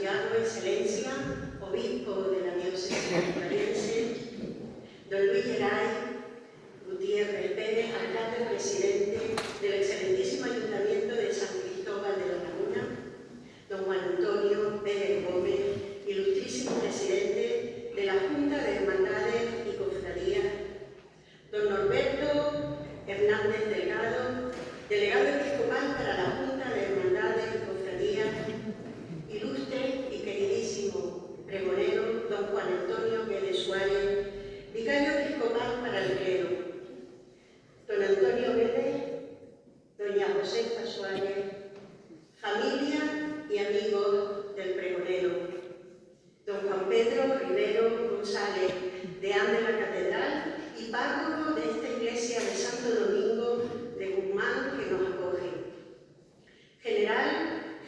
Santiago, Excelencia, Obispo de la Diócesis Valenciense, don Luis Geray Gutiérrez Pérez, alcalde presidente del excelentísimo Ayuntamiento de San Cristóbal de la Laguna, don Juan Antonio Pérez Gómez, ilustrísimo presidente de la Junta de Hermandades y Cofradías, don Norberto Hernández Delgado, delegado episcopal para la Junta de Hermandades y Cofradías, ilustre y queridísimo pregonero, don Juan Antonio Guedes Suárez, vicario episcopal para el clero, don Antonio Guedes, doña Josefa Suárez, familia y amigos del pregonero, don Juan Pedro Rivero González, deán de la Catedral y párroco de esta iglesia de Santo Domingo de Guzmán que nos acoge. General,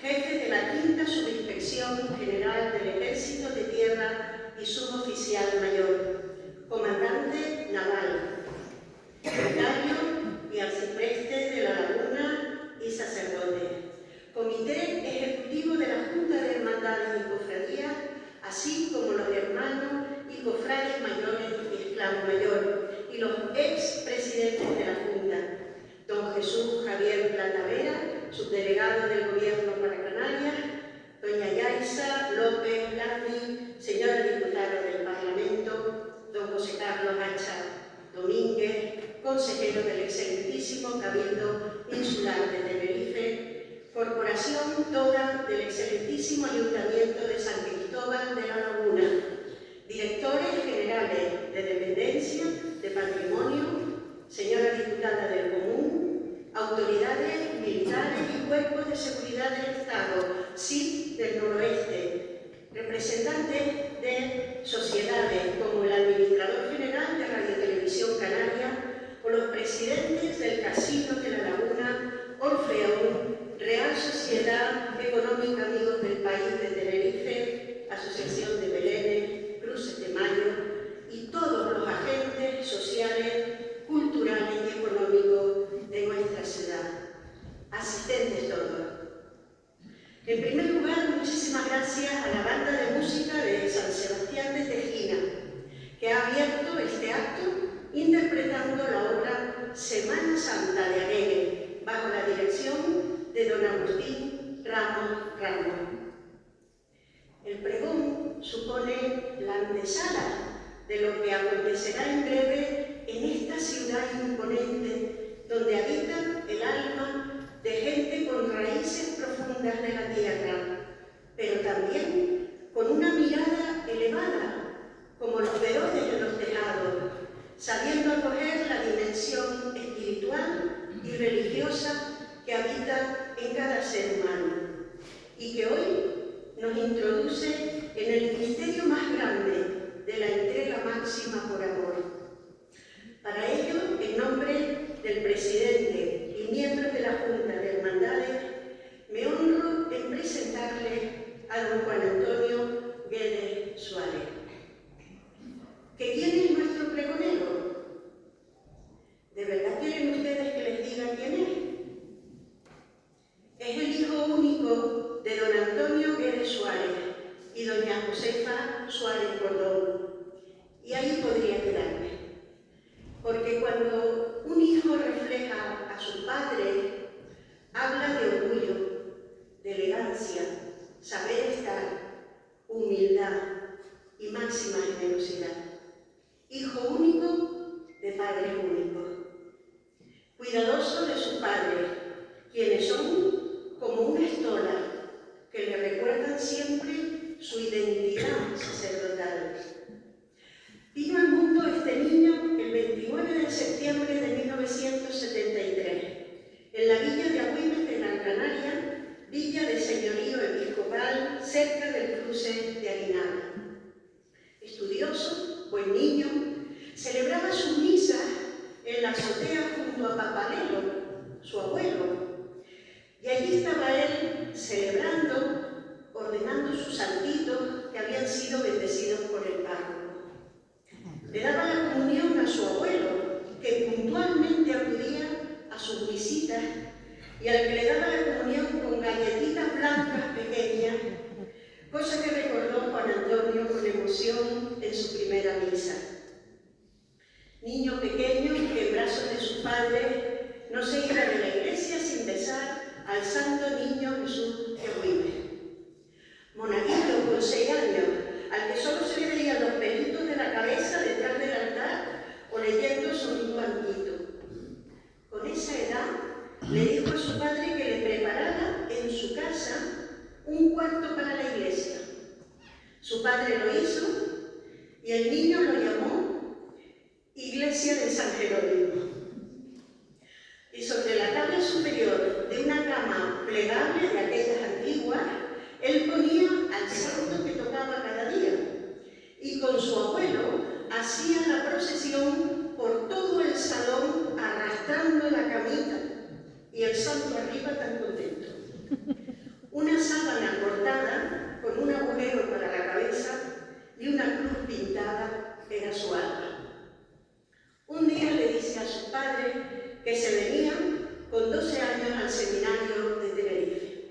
jefe de la Quinta Subinspección General del Ejército de Tierra y suboficial mayor, comandante naval, vicario y arcipreste de la Laguna y sacerdote, comité ejecutivo de la Junta de Hermandades y Cofradías, así como los hermanos y cofrades mayores y esclavo mayor, y los expresidentes de la Junta, don Jesús Javier Platavera, subdelegado del Gobierno para Canarias, doña Yaisa López Landi, señora diputada del Parlamento, don José Carlos Hacha Domínguez, consejero del excelentísimo Cabildo Insular de Tenerife, corporación toda del excelentísimo Ayuntamiento de San Cristóbal de la Laguna, directores generales de Dependencia, de Patrimonio, señora diputada del Común, autoridades militares y cuerpos de seguridad del Estado, SID del Noroeste, representantes de sociedades como el Administrador General de Radio Televisión Canaria o los presidentes del Casino de la Laguna, Orfeón, Real Sociedad Económica Amigos del País de Tenerife, Asociación de Belénes, Cruces de Mayo y todos los agentes sociales, culturales y económicos de nuestra ciudad. Asistentes todos. En primer lugar, muchísimas gracias a la banda de música de San Sebastián de Tejina, que ha abierto este acto interpretando la obra Semana Santa de Aguegue, bajo la dirección de don Agustín Ramos Ramos. El pregón supone la antesala de lo que acontecerá en breve en esta ciudad imponente, donde habita el alma de gente con raíces profundas de la tierra, pero también con una mirada elevada, como los verones en los tejados, sabiendo acoger la dimensión espiritual y religiosa que habita en cada ser humano, y que hoy nos introduce en el misterio más grande de la entrega máxima por amor. Para ello, en nombre del presidente y miembros de la Junta de Hermandades, me honro en presentarle a don Juan Antonio Guedes Suárez. ¿Que quién es nuestro pregonero? ¿De verdad quieren ustedes que les diga quién es? Es el hijo único de don Antonio Guedes Suárez y doña Josefa Suárez Cordón. Y ahí podría quedarme. Porque cuando un hijo refleja a su padre, habla de orgullo, de elegancia, saber estar, humildad y máxima generosidad. Hijo único de padre único. Cuidadoso de su padre, quienes son como una estola que le recuerdan siempre su identidad sacerdotal. Vino al mundo este niño el 29 de septiembre de 1973, en la villa de Agüimes de Gran Canaria, villa de señorío episcopal cerca del cruce de Aguinaga. Estudioso, buen niño, celebraba sus misas en la azotea junto a Papalelo, su abuelo, y allí estaba él celebrando, ordenando sus santitos que habían sido bendecidos por el párroco. Le daba la comunión a su abuelo, que puntualmente acudía a sus visitas, y al que le daba la comunión con galletitas blancas pequeñas, cosa que recordó Juan Antonio con emoción en su primera misa. Niño pequeño que en brazos de su padre no se iba de la iglesia sin besar al santo niño Jesús de Huime. Monaguillo con 6 años, al que solo se le veían los pelitos de la cabeza detrás del altar o leyendo sobre un banquito. Con esa edad le dijo a su padre que le preparara en su casa un cuarto para la iglesia. Su padre lo hizo y el niño lo llamó Iglesia de San Jerónimo. Y sobre la tabla superior de una cama plegable de aquellas antiguas, él ponía al santo que tocaba cada día y con su abuelo hacía la procesión por todo el salón arrastrando la camita y el santo arriba tan contento. Una sábana cortada con un agujero para la cabeza y una cruz pintada era su alma. Un día le dice a su padre que se venía con 12 años al seminario de Tenerife.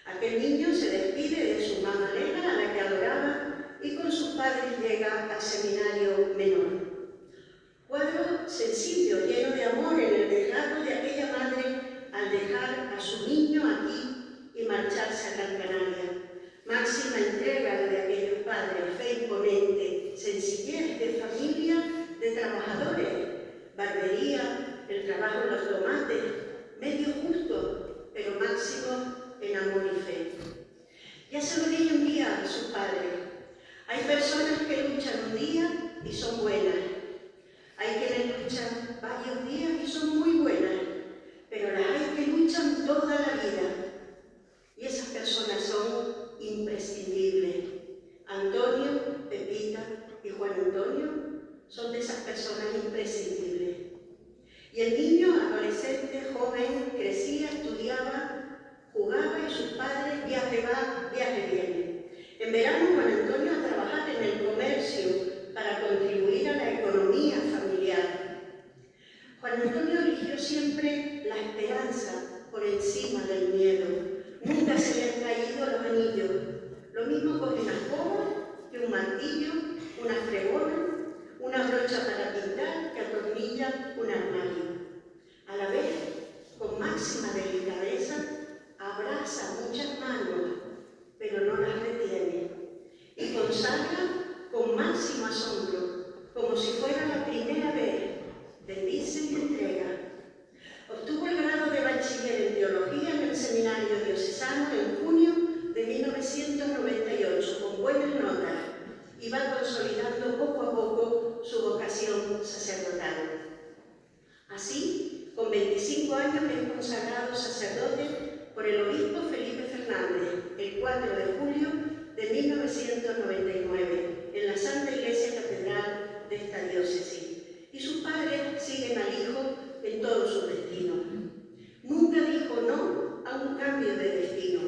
Aquel niño se despide de su mamá Elena, a la que adoraba, y con sus padres llega al seminario menor. Cuadro sencillo, lleno de amor en el desgarro de aquella madre al dejar a su niño aquí y marcharse a Gran Canaria. Máxima entrega de aquellos padres, fe imponente, sencillez de familia, de trabajadores, barbería, el trabajo en los tomates, medio justo, pero máximo en amor y fe. Ya se lo dije un día a su padre. Hay personas que luchan un día y son buenas. Hay quienes luchan varios días y son muy buenas, pero las hay que luchan toda la vida. Y esas personas son imprescindibles. Antonio, Pepita y Juan Antonio son de esas personas imprescindibles. Y el niño, adolescente, joven, crecía, estudiaba, jugaba y sus padres viaje va, viaje viene. En verano Juan Antonio a trabajar en el comercio para contribuir a la economía familiar. Juan Antonio eligió siempre la esperanza por encima del miedo. Nunca se le han caído los anillos. Lo mismo con una escoba que un martillo, una fregona, una brocha para pintar que atornilla un armario. A la vez, con máxima delicadeza, abraza muchas manos, pero no las retiene, y consagra con máximo asombro, como si fuera la primera vez, bendice y entrega. Obtuvo el grado de bachiller en teología en el seminario diocesano en junio de 1998, con buenas notas, y va consolidando poco a poco su vocación sacerdotal. Así, con 25 años es consagrado sacerdote por el obispo Felipe Fernández, el 4 de julio de 1999, en la Santa Iglesia Catedral de esta diócesis. Y sus padres siguen al hijo en todos sus destinos. Nunca dijo no a un cambio de destino.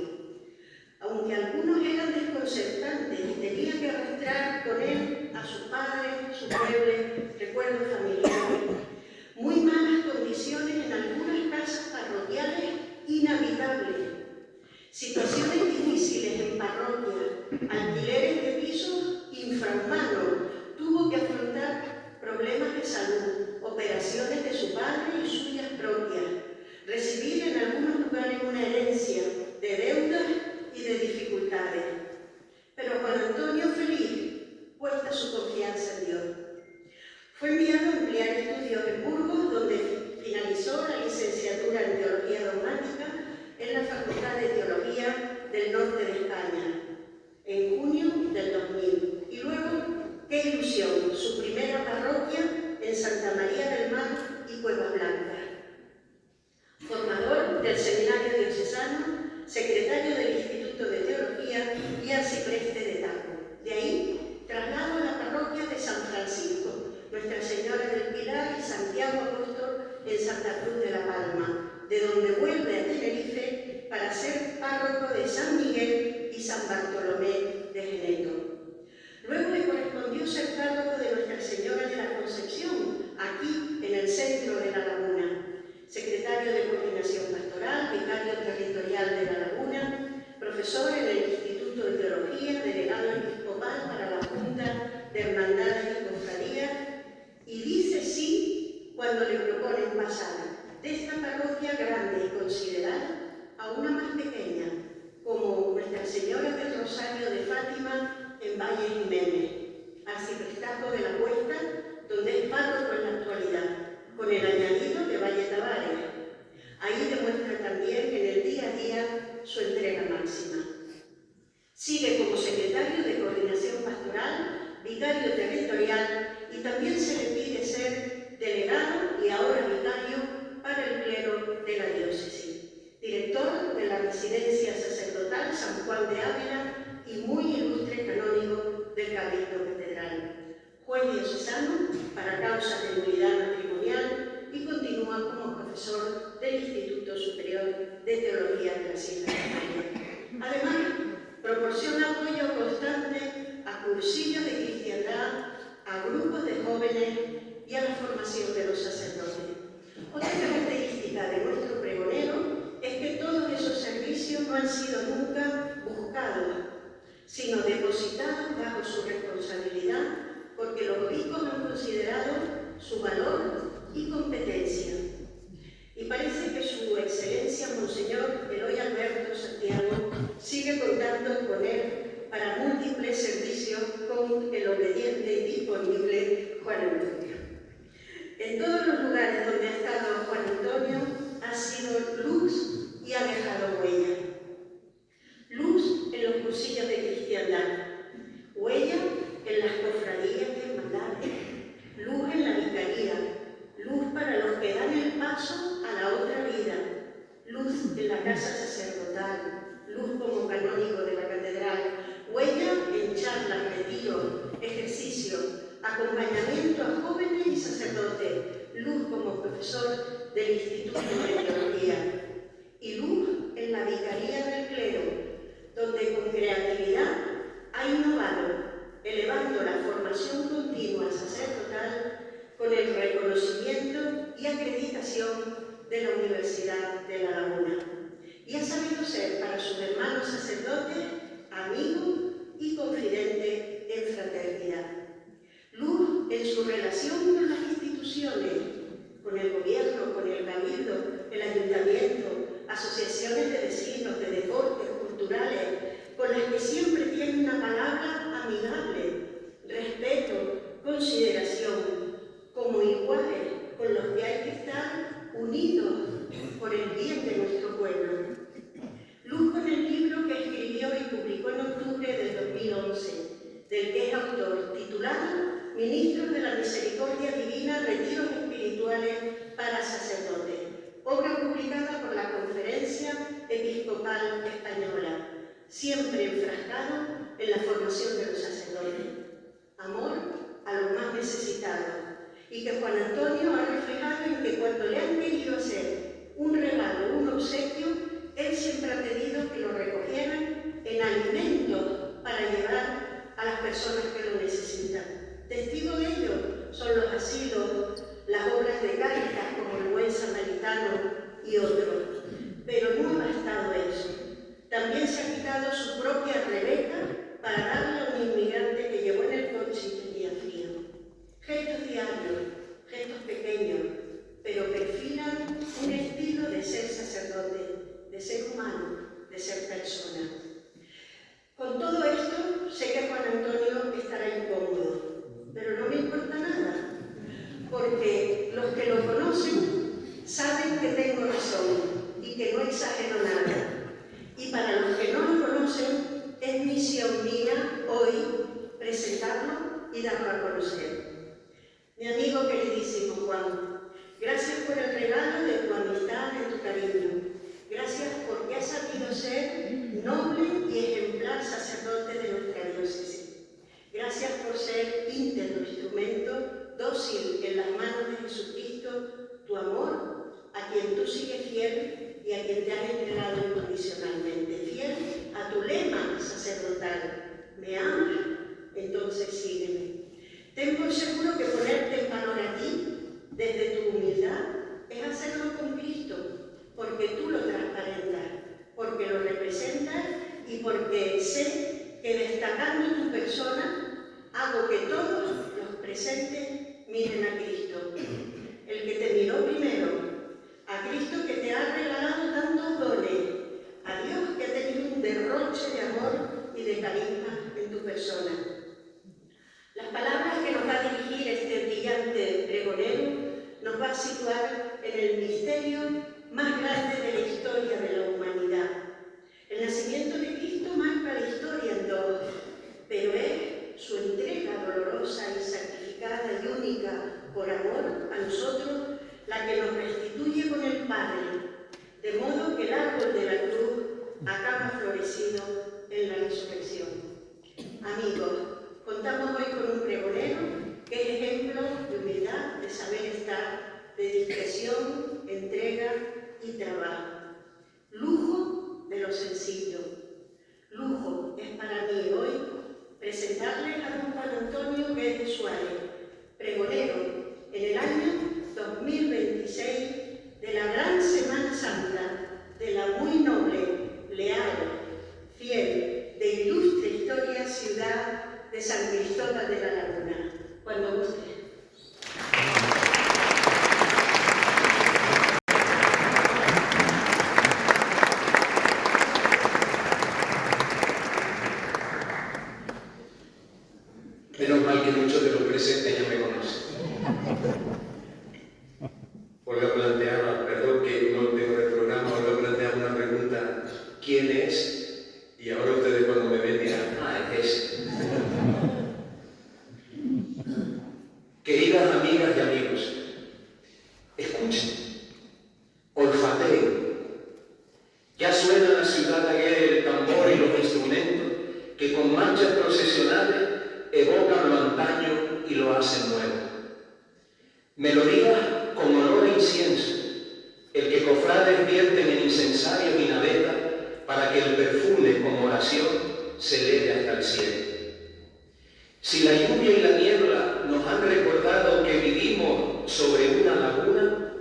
Aunque algunos eran desconcertantes y tenía que arrastrar con él a su padre, su mueble, recuerdos familiares, muy malas condiciones en algunas casas parroquiales inhabitables, situaciones difíciles en parroquia, alquileres de pisos infrahumanos, tuvo que afrontar problemas de salud, operaciones de su padre y suyas propias, recibir en algunos lugares una herencia de deudas y de dificultades. Pero Juan Antonio feliz, puesta su confianza en Dios. Fue enviado a ampliar estudios en Burgos, donde finalizó la licenciatura en Teología Dogmática en la Facultad de Teología del Norte de España, en junio del 2000. Y luego, qué ilusión, su primera parroquia en Santa María del Mar y Cuevas Blancas. Formador del Seminario Diocesano, secretario del Instituto de Teología y arcipreste de Taco. De ahí, traslado a la parroquia de San Francisco, Nuestra Señora del Pilar y Santiago Apóstol en Santa Cruz de la Palma, de donde vuelve a Tenerife para ser párroco de San Miguel y San Bartolomé de Geneto. Luego le correspondió ser párroco de Nuestra Señora de la Concepción, aquí en el centro de La Laguna, secretario de Coordinación Pastoral, vicario territorial de La Laguna, profesor en el Instituto de Teología Junta de Hermandades y Cofradías y dice sí cuando le proponen pasar de esta parroquia grande y considerada a una más pequeña, como Nuestra Señora del Rosario de Fátima en Valle Jiménez, arciprestazgo de la Cuesta, donde es párroco en la actualidad, con el añadido de Valle Tavares. Ahí demuestra también en el día a día su entrega máxima. Sigue como secretario de Coordinación Pastoral, vicario territorial y también se le pide ser delegado y ahora vicario para el clero de la diócesis, director de la Residencia Sacerdotal San Juan de Ávila y muy ilustre canónigo del Cabildo Catedral, juez diocesano para causas de nulidad matrimonial y continúa como profesor del Instituto Superior de Teología de las Islas Canarias. Además, proporciona apoyo constante a cursillos de cristiandad, a grupos de jóvenes y a la formación de los sacerdotes. Otra característica de nuestro pregonero es que todos esos servicios no han sido nunca buscados, sino depositados bajo su responsabilidad, porque los obispos han considerado su valor y competencia. Y parece que su excelencia, Monseñor Eloy Alberto Santiago, sigue contando con él para múltiples servicios con el obediente y disponible Juan Antonio. En todos los lugares donde ha estado Juan Antonio ha sido luz y ha dejado huella. Luz en los cursillos de cristiandad, huella en las cofradías y hermandades, luz en la vicaría, luz para los que dan el paso a la otra vida, luz en la casa sacerdotal, luz como canónigo de la catedral, huella en charlas, retiros, ejercicios, acompañamiento a jóvenes y sacerdotes, luz como profesor del Instituto de Teología y luz en la vicaría del clero, donde con creatividad ha innovado, elevando la formación continua sacerdotal con el reconocimiento y acreditación de la Universidad de La Laguna. Y ha sabido ser para sus hermanos sacerdotes amigo y confidente en fraternidad. Luz en su relación con las instituciones, con el gobierno, con el cabildo, el ayuntamiento, asociaciones de vecinos, de deportes, culturales, con las que siempre tiene una palabra amigable, respeto, consideración, como iguales con los que hay que estar unidos por el bien de nuestro pueblo. Luz con el libro que escribió y publicó en octubre del 2011, del que es autor, titulado Ministros de la Misericordia Divina, Retiros Espirituales para Sacerdotes, obra publicada por la Conferencia Episcopal Española, siempre enfrascado en la formación de los sacerdotes. Amor a los más necesitados, y que Juan Antonio ha reflejado en que cuando le han querido hacer un regalo, un obsequio, él siempre ha pedido que lo recogieran en alimentos para llevar a las personas que lo necesitan. Testigo de ello son los asilos, las obras de Cáritas como el Buen Samaritano y otros. Pero no ha bastado eso. También se ha quitado su propia Rebeca para darle a un inmigrante que llevó en el coche y tenía frío. Gestos diarios, gestos pequeños, pero perfilan un estilo de ser sacerdote, de ser humano, de ser persona. Con todo esto, sé que Juan Antonio estará incómodo, pero no me importa nada, porque los que lo conocen saben que tengo razón y que no exagero nada. Y para los que no lo conocen, es misión mía hoy presentarlo y darlo a conocer. Mi amigo queridísimo Juan, gracias por el regalo de tu amistad, de tu cariño. Gracias porque has sabido ser noble y ejemplar sacerdote de nuestra diócesis. Gracias por ser íntegro instrumento, dócil en las manos de Jesucristo, tu amor, a quien tú sigues fiel y a quien te has entregado incondicionalmente. Fiel a tu lema sacerdotal. ¿Me amas? Entonces sígueme. Ten por seguro que ponerte en valor a ti, desde tu humildad, es hacerlo con Cristo, porque tú lo transparentas, porque lo representas y porque sé que destacando tu persona hago presente miren a Cristo, el que te miró primero, a Cristo que te ha regalado tantos dones, a Dios que ha tenido un derroche de amor y de carisma en tu persona. Las palabras que nos va a dirigir este brillante pregonero nos va a situar en el misterio más grande de la historia de la humanidad. El nacimiento de Cristo marca la historia en todos, pero es su entrega dolorosa y sacrificada y única por amor a nosotros la que nos restituye con el Padre, de modo que el árbol de la cruz acaba florecido en la resurrección. Amigos, contamos hoy con un pregonero que es ejemplo de humildad, de saber estar, de discreción, entrega y trabajo. Lujo de lo sencillo. Lujo es para mí hoy presentarles a don Juan Antonio Guedes Suárez, pregonero en el año 2026 de la gran Semana Santa de la muy noble, leal, fiel, de ilustre historia ciudad de San Cristóbal de la Laguna. Cuando guste. Menos mal que muchos de los presentes ya me conocen. Olga planteaba, perdón que no tengo el programa, Olga planteaba una pregunta, ¿quién es? Y ahora ustedes cuando me ven dirán, es ese. Queridas amigas y amigos, escuchen, olfateen. Ya suena en la ciudad aguerre el tambor y los instrumentos que con marchas procesionales evocan lo antaño y lo hacen nuevo. Melodías con olor a incienso, el que cofrades vierten en incensarios y navetas para que el perfume como oración se eleve hasta el cielo. Si la lluvia y la niebla nos han recordado que vivimos sobre una laguna,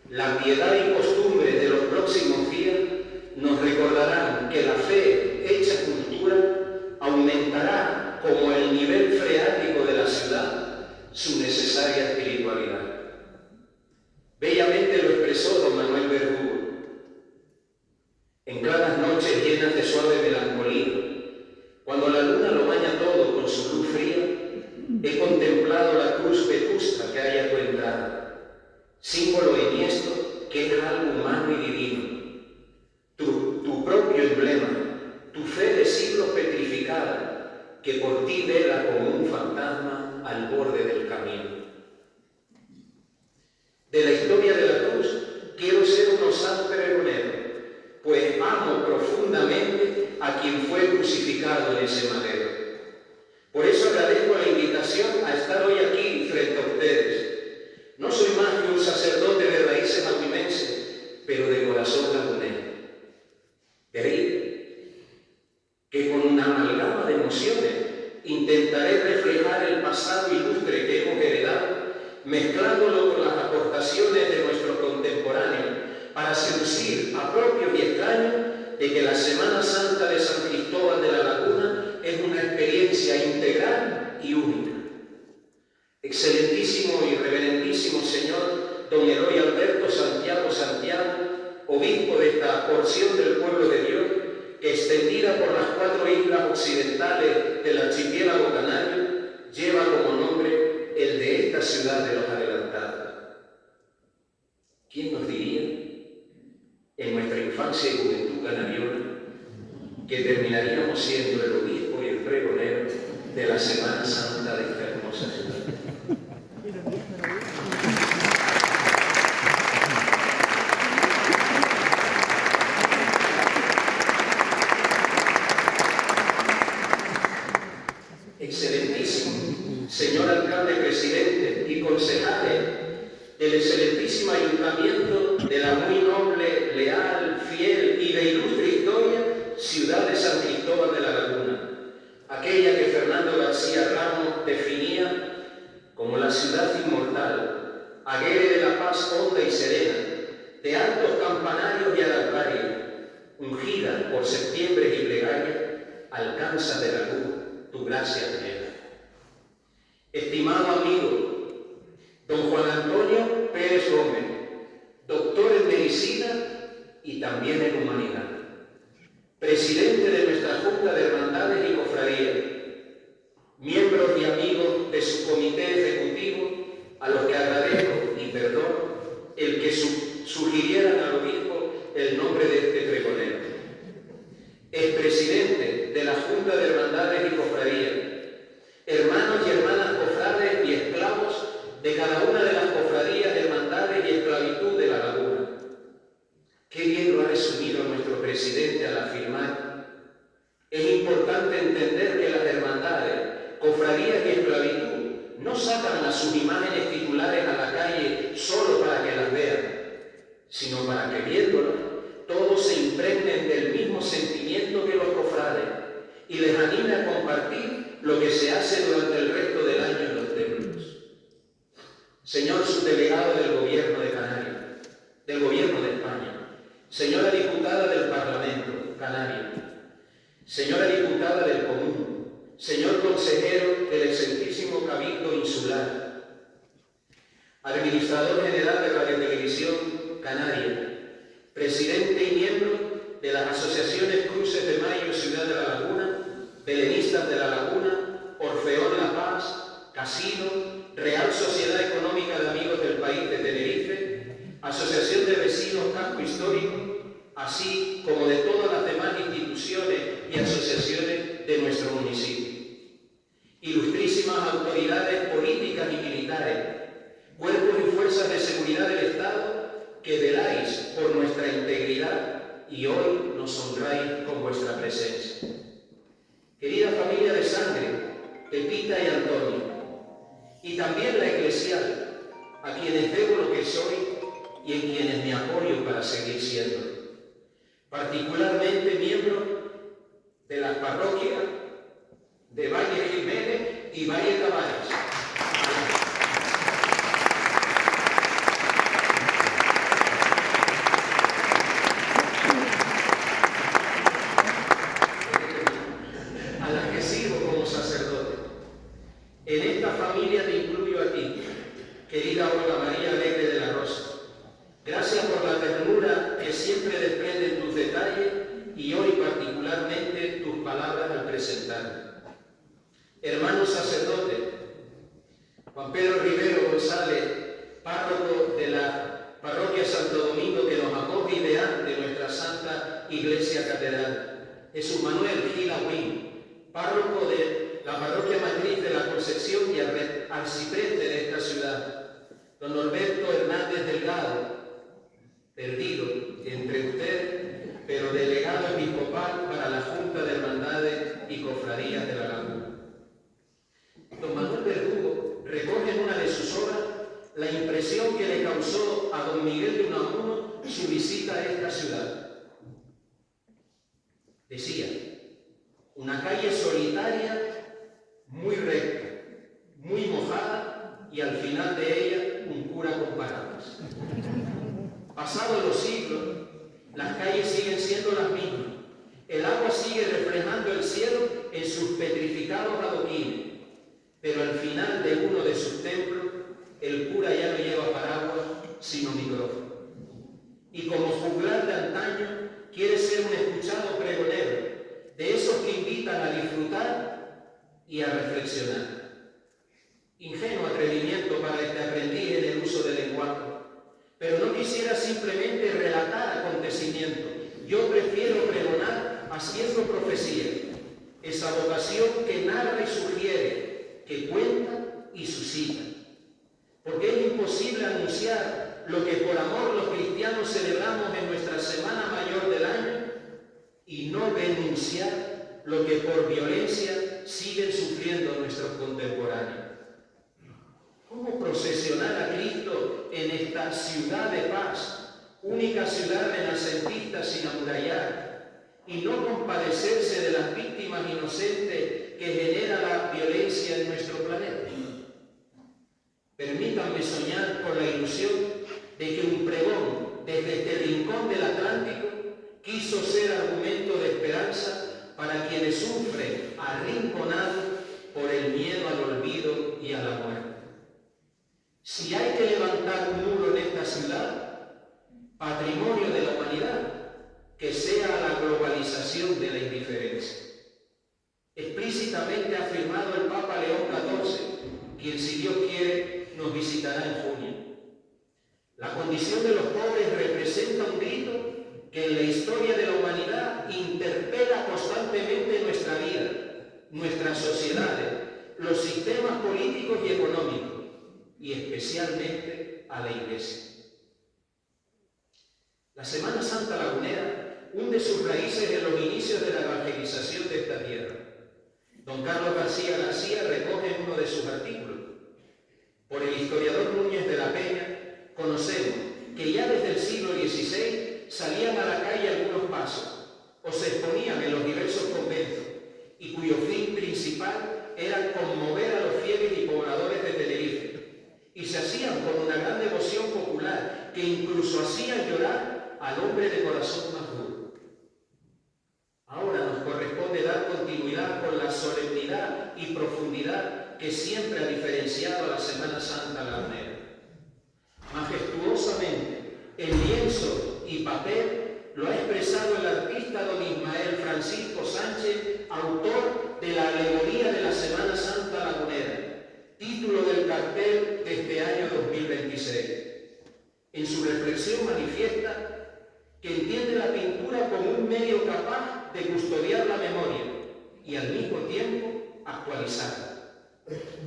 la piedad y costumbre de los próximos días nos recordarán que la fe hecha cultura aumentará como el nivel freático de la ciudad su necesaria espiritualidad. Bellamente lo expresó don Manuel Verdugo. En claras noches llenas de suave melancolía, cuando la luna lo baña todo con su luz fría, he contemplado la cruz vetusta que hay a tu entrada, símbolo enhiesto que es algo humano y divino. Tu propio emblema, tu fe de siglos petrificada, que por ti vela como un fantasma al borde del camino. De la historia de la cruz quiero ser un osado pregonero, pues amo profundamente a quien fue crucificado en ese madero. Por eso agradezco la invitación a estar hoy aquí frente a ustedes. No soy más que un sacerdote de raíces albimenses, pero de corazón lagunero. De ahí que con una amalgama de emociones intentaré reflejar el pasado ilustre que hemos heredado, mezclándolo con las aportaciones de nuestros contemporáneos, para seducir a propios y extraños de que la Semana Santa de San Cristóbal de la Laguna es una experiencia integral y única. Excelentísimo y reverendísimo señor don Eloy Alberto Santiago, obispo de esta porción del pueblo de Dios, que extendida por las 4 islas occidentales del archipiélago canario, lleva como nombre el de esta ciudad de los adelantados. ¿Quién nos diría, en nuestra infancia y juventud canariona, que terminaríamos siendo el obispo y el pregonero de la Semana Santa de esta hermosa ciudad? Excelentísimo señor alcalde presidente y concejales del excelentísimo ayuntamiento de la muy noble, leal, fiel y de ilustre historia ciudad de San Cristóbal de la Laguna, aquella que Fernando García Ramos definía como la ciudad inmortal, aguerre de la paz honda y serena, de altos campanarios y altares, ungida por septiembre y plegaria, alcanza de la luz tu gracia plena. Estimado amigo lo que se hace durante el resto del año en los templos. Señor subdelegado del Gobierno de Canarias, del Gobierno de España, señora diputada del Parlamento Canario, señora diputada del Común, señor consejero del excelentísimo Cabildo Insular, administrador general de Radio Televisión Canaria, presidente y miembro de las asociaciones Cruces de Mayo Ciudad de la Laguna, Belenistas de la Laguna, Orfeón La Paz, Casino, Real Sociedad Económica de Amigos del País de Tenerife, Asociación de Vecinos Casco Histórico, así como de todas las demás instituciones y asociaciones de nuestro municipio. Ilustrísimas autoridades políticas y militares, cuerpos y fuerzas de seguridad del Estado, que veláis por nuestra integridad y hoy nos honráis con vuestra presencia. Querida familia de sangre, Pepita y Antonio, y también la eclesial, a quienes debo lo que soy y en quienes me apoyo para seguir siendo, particularmente miembro de las parroquias de Valle Jiménez y Valle Caballos. A las que sirvo como sacerdote. En esta familia te incluyo a ti, querida Olga María Alegre de la Rosa. Gracias por la ternura que siempre desprenden tus detalles y hoy particularmente tus palabras al presentarme. Hermanos sacerdotes, Juan Pedro Rivero González, párroco de la parroquia Santo Domingo que nos acoge y de nuestra Santa Iglesia Catedral. Jesús Manuel Gil Agüín, párroco de la parroquia matriz de la Concepción y arcipreste de esta ciudad. Don Norberto Hernández Delgado, perdido entre ustedes, pero delegado episcopal para la Junta de Hermandades y Cofradías de la Laguna. Don Manuel Verdugo recoge en una de sus obras la impresión que le causó a don Miguel de Unamuno su visita a esta ciudad. Decía, una calle solitaria, muy recta, muy mojada y al final de ella un cura con paraguas. Pasados los siglos, las calles siguen siendo las mismas. El agua sigue reflejando el cielo en sus petrificados adoquines. Pero al final de uno de sus templos, el cura ya no lleva paraguas, sino micrófono. Y como juglar de antaño, quiere ser un escuchado pregonero, de esos que invitan a disfrutar y a reflexionar. Ingenuo atrevimiento para este aprendiz en el uso del lenguaje, pero no quisiera simplemente relatar acontecimientos. Yo prefiero pregonar haciendo profecía, esa vocación que narra y sugiere, que cuenta y suscita. Porque es imposible anunciar lo que por amor los cristianos celebramos en nuestra Semana Mayor del año y no denunciar lo que por violencia siguen sufriendo nuestros contemporáneos. ¿Cómo procesionar a Cristo en esta ciudad de paz, única ciudad renacentista sin amurallar, y no compadecerse de las víctimas inocentes que genera la violencia en nuestro planeta? Permítanme soñar con la ilusión de que un pregón desde este rincón del Atlántico quiso ser argumento de esperanza para quienes sufren arrinconados por el miedo al olvido y a la muerte. Si hay que levantar un muro en esta ciudad, patrimonio de la humanidad, que sea la globalización de la indiferencia. Explícitamente ha afirmado el Papa León XIV, quien, si Dios quiere, nos visitará en junio. La condición de los pobres representa un grito que en la historia de la humanidad interpela constantemente nuestra vida, nuestras sociedades, los sistemas políticos y económicos, y especialmente a la Iglesia. La Semana Santa lagunera hunde sus raíces en los inicios de la evangelización de esta tierra. Don Carlos García García recoge en uno de sus artículos. Por el historiador Núñez de la Peña, conocemos que ya desde el siglo XVI salían a la calle algunos pasos o se exponían en los diversos conventos y cuyo fin principal era incluso hacían llorar al hombre de corazón más duro. Ahora nos corresponde dar continuidad con la solemnidad y profundidad que siempre ha diferenciado a la Semana Santa lagunera. Majestuosamente, en lienzo y papel, lo ha expresado el artista don Ismael Francisco Sánchez, autor de la alegoría de la Semana Santa lagunera, título del cartel de este año 2026. En su reflexión manifiesta que entiende la pintura como un medio capaz de custodiar la memoria y al mismo tiempo actualizarla.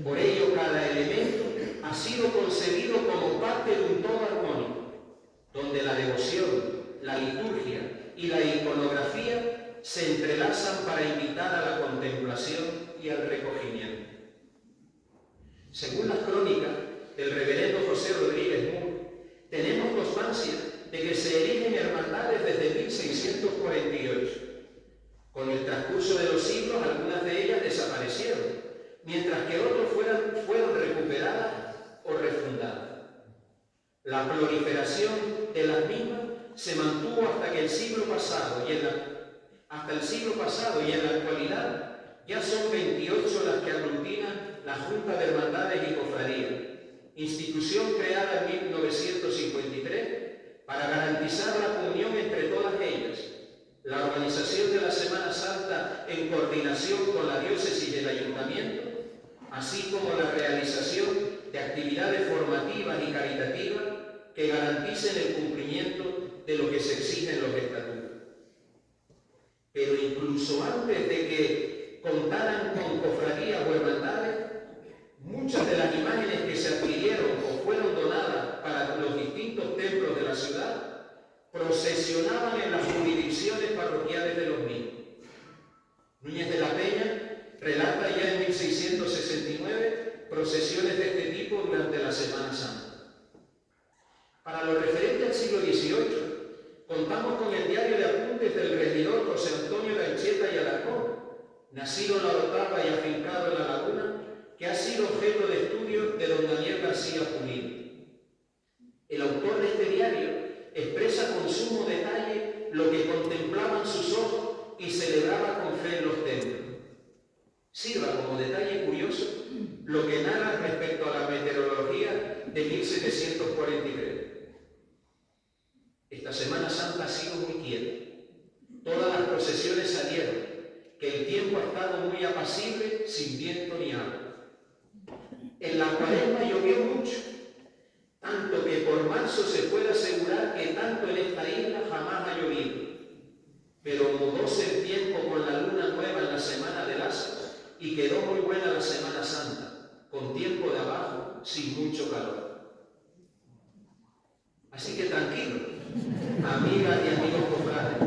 Por ello, cada elemento ha sido concebido como parte de un todo armónico, donde la devoción, la liturgia y la iconografía se entrelazan para invitar a la contemplación y al recogimiento. Según las crónicas del reverendo José Rodríguez Mur, tenemos constancia de que se erigen hermandades desde 1648. Con el transcurso de los siglos, algunas de ellas desaparecieron, mientras que otras fueron recuperadas o refundadas. La proliferación de las mismas se mantuvo hasta el siglo pasado y en la actualidad ya son 28 las que aglutinan la Junta de Hermandades y Cofradías, institución creada en 1953 para garantizar la comunión entre todas ellas, la organización de la Semana Santa en coordinación con la diócesis y el ayuntamiento, así como la realización de actividades formativas y caritativas que garanticen el cumplimiento de lo que se exige en los estatutos. Pero incluso antes de que contaran con cofradías o hermandades, muchas de las imágenes que se adquirieron o fueron donadas para los distintos templos de la ciudad procesionaban en las jurisdicciones parroquiales de los mismos. Núñez de la Peña relata ya en 1669 procesiones de este tipo durante la Semana Santa. Para lo referente al siglo XVIII, contamos con el diario de apuntes del regidor José Antonio de Ancheta y Alarcón, nacido en la Orotava y afincado en La Laguna, que ha sido objeto de estudio de don Daniel García Pulido. El autor de este diario expresa con sumo detalle lo que contemplaban sus ojos y celebraba con fe en los templos. Sirva como detalle curioso lo que narra respecto a la meteorología de 1743. Esta Semana Santa ha sido muy quieta. Todas las procesiones salieron, que el tiempo ha estado muy apacible, sin viento ni agua. En la Cuaresma llovió mucho, tanto que por marzo se puede asegurar que tanto en esta isla jamás ha llovido. Pero mudóse el tiempo con la luna nueva en la Semana de Lázaro y quedó muy buena la Semana Santa, con tiempo de abajo, sin mucho calor. Así que tranquilo, amigas y amigos cofrades,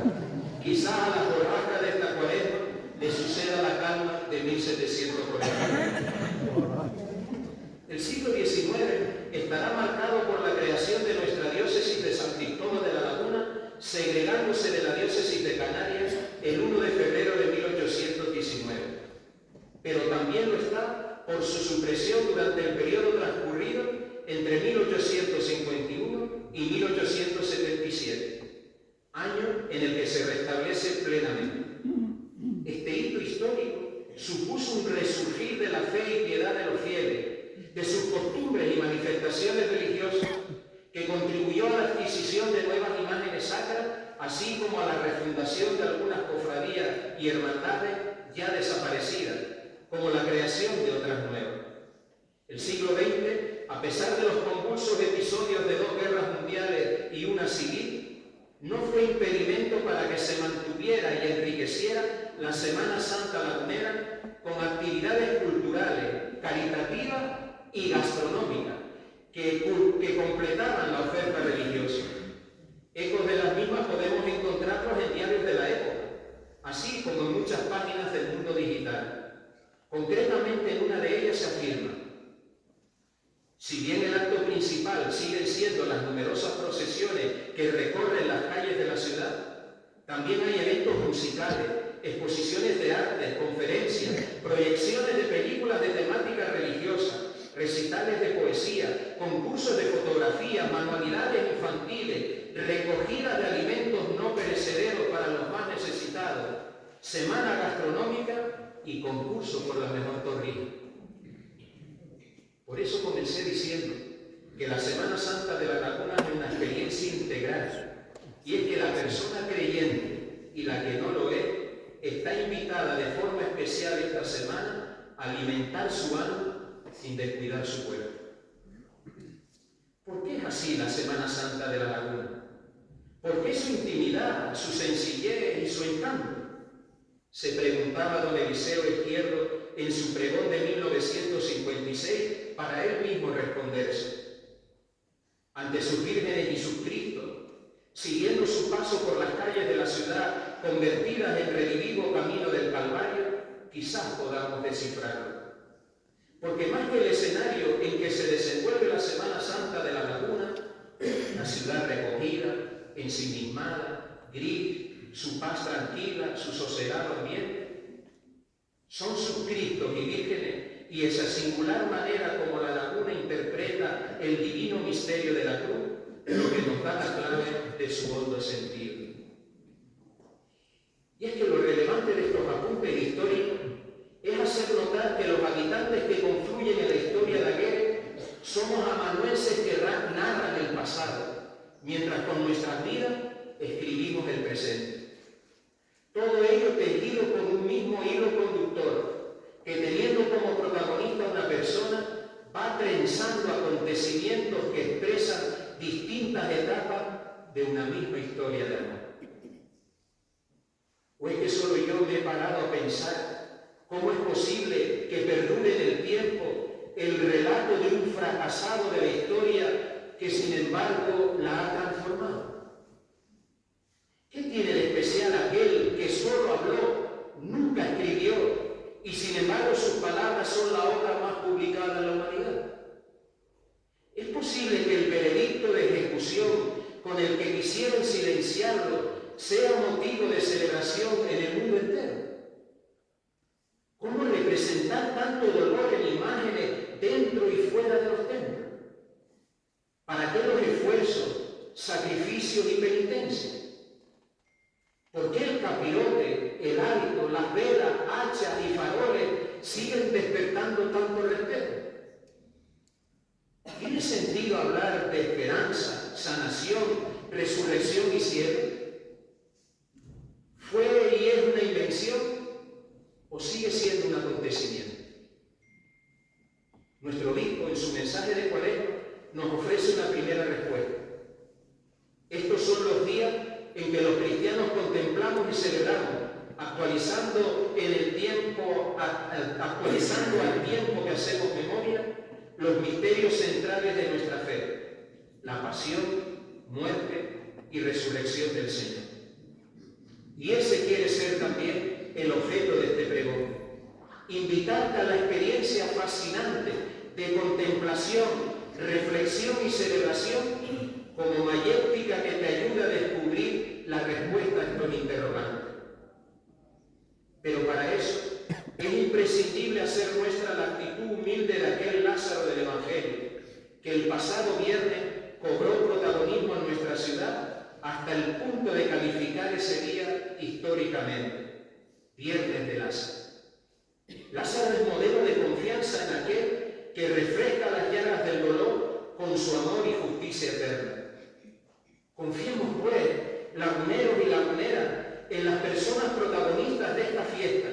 quizás a la borrasca de esta Cuaresma le suceda la calma de 1740. El siglo XIX estará marcado por la creación de nuestra diócesis de San Cristóbal de la Laguna, segregándose de la diócesis de Canarias el 1 de febrero de 1819. Pero también lo está por su supresión durante el periodo transcurrido entre 1851 y 1877, año en el que se restablece plenamente. Este hito histórico supuso un resurgir de la fe y piedad de los fieles, de sus costumbres y manifestaciones religiosas, que contribuyó a la adquisición de nuevas imágenes sacras, así como a la refundación de algunas cofradías y hermandades ya desaparecidas, como la creación de otras nuevas. El siglo XX, a pesar de los convulsos episodios de 2 guerras mundiales y una civil, no fue impedimento para que se mantuviera y enriqueciera la Semana Santa lagunera con actividades culturales, caritativas y gastronómicas que completaban la oferta religiosa. Ecos de las mismas podemos encontrarlos en diarios de la época, así como en muchas páginas del mundo digital. Concretamente, en una de ellas se afirma: si bien el acto principal siguen siendo las numerosas procesiones que recorren las calles de la ciudad, también hay eventos musicales, exposiciones de arte, conferencias, proyecciones de películas de temática religiosa, recitales de poesía, concursos de fotografía, manualidades infantiles, recogida de alimentos no perecederos para los más necesitados, semana gastronómica y concurso por la mejor torrija. Por eso comencé diciendo que la Semana Santa de la Laguna es una experiencia integral, y es que la persona creyente y la que no lo es está invitada de forma especial esta semana a alimentar su alma sin descuidar su cuerpo. ¿Por qué es así la Semana Santa de la Laguna? ¿Por qué su intimidad, su sencillez y su encanto? Se preguntaba don Eliseo Izquierdo en su pregón de 1956 para él mismo responderse. Ante sus vírgenes y sus Cristos, siguiendo su paso por las calles de la ciudad, convertidas en redivivo camino del Calvario, quizás podamos descifrarlo. Porque más que el escenario en que se desenvuelve la Semana Santa de la Laguna, la ciudad recogida, ensimismada, gris, su paz tranquila, su sosegado ambiente, son sus Cristos y vírgenes y esa singular manera como la Laguna interpreta el divino misterio de la cruz, lo que nos da la clave de su hondo sentido. Y es que lo relevante de estos apuntes históricos es hacer notar que los habitantes que confluyen en la historia de Aguirre somos amanuenses que narran el pasado, mientras con nuestras vidas escribimos el presente. Todo ello tejido con un mismo hilo conductor, que teniendo como protagonista una persona, va trenzando acontecimientos que expresan distintas etapas de una misma historia de amor. ¿O es que solo yo me he parado a pensar cómo es posible que perdure en el tiempo el relato de un fracasado de la historia que sin embargo la ha transformado? ¿Qué tiene de especial aquel que solo habló, nunca escribió, y sin embargo sus palabras son la obra más publicada en la humanidad? ¿Es posible que el veredicto de ejecución con el que quisieron silenciarlo sea motivo de celebración en el mundo entero? ¿Cómo representar tanto dolor en imágenes dentro y fuera de los templos? ¿Para qué los esfuerzos, sacrificios y penitencias? ¿Por qué el capirote, el hábito, las velas, hachas y faroles siguen despertando tanto respeto? ¿Tiene sentido hablar de esperanza, sanación, resurrección y cielo? ¿Fue y es una invención o sigue siendo un acontecimiento? Nuestro obispo, en su mensaje de Cuaresma, nos ofrece una primera respuesta. Estos son los días en que los cristianos contemplamos y celebramos, actualizando al tiempo que hacemos memoria, los misterios centrales de nuestra fe, la pasión, muerte y resurrección del Señor. Y ese quiere ser también el objeto de este pregón. Invitarte a la experiencia fascinante de contemplación, reflexión y celebración como mayéutica que te ayuda a descubrir la respuesta a estos interrogantes. Pero para eso es imprescindible hacer nuestra la actitud humilde de aquel Lázaro del Evangelio, que el pasado viernes cobró protagonismo en nuestra ciudad hasta el punto de calificar ese día históricamente, Viernes de Lázaro. Lázaro es modelo de confianza en aquel que refresca las llagas del dolor con su amor y justicia eterna. Confiemos, pues, laguneros y laguneras, en las personas protagonistas de esta fiesta,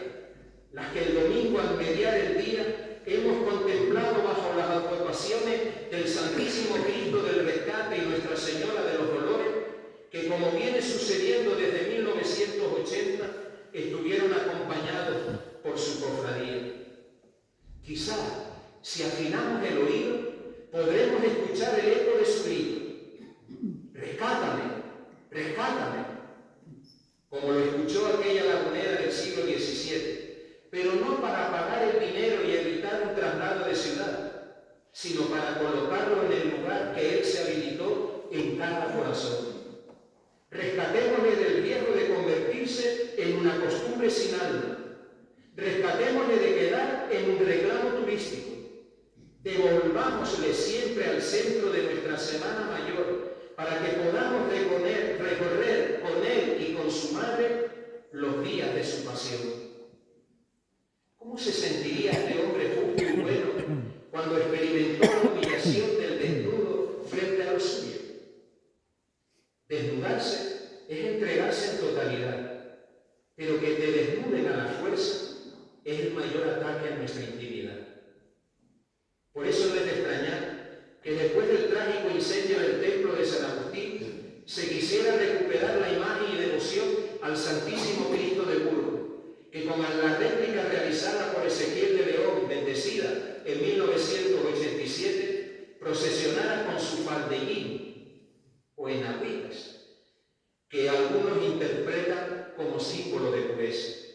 las que el domingo al mediar el día hemos contemplado bajo las advocaciones del Santísimo Cristo del Rescate y Nuestra Señora de los Dolores, que como viene sucediendo desde 1980, estuvieron acompañados por su cofradía. Quizá, si afinamos el oído, podremos escuchar el eco de su grito: ¡rescátame! ¡Rescátame! Como lo escuchó aquella lagunera del siglo XVII, pero no para pagar el dinero y evitar un traslado de ciudad, sino para colocarlo en el lugar que él se habilitó en cada corazón. Rescatémosle del riesgo de convertirse en una costumbre sin alma. Rescatémosle de quedar en un reclamo turístico. Devolvámosle siempre al centro de nuestra Semana Mayor para que podamos recorrer con Él y con su Madre los días de su pasión. ¿Cómo se sentiría este hombre justo y bueno cuando experimentó la humillación del desnudo frente a los suyos? Desnudarse es entregarse en totalidad, pero que te desnuden a la fuerza es el mayor ataque a nuestra intimidad. Por eso no es de extrañar que después del trágico incendio del templo de San Agustín se quisiera recuperar la imagen y devoción al Santísimo Cristo de Burgos, que con la réplica realizada por Ezequiel de León, bendecida en 1987, procesionara con su faldellín o enagüitas, que algunos interpretan como símbolo de pureza.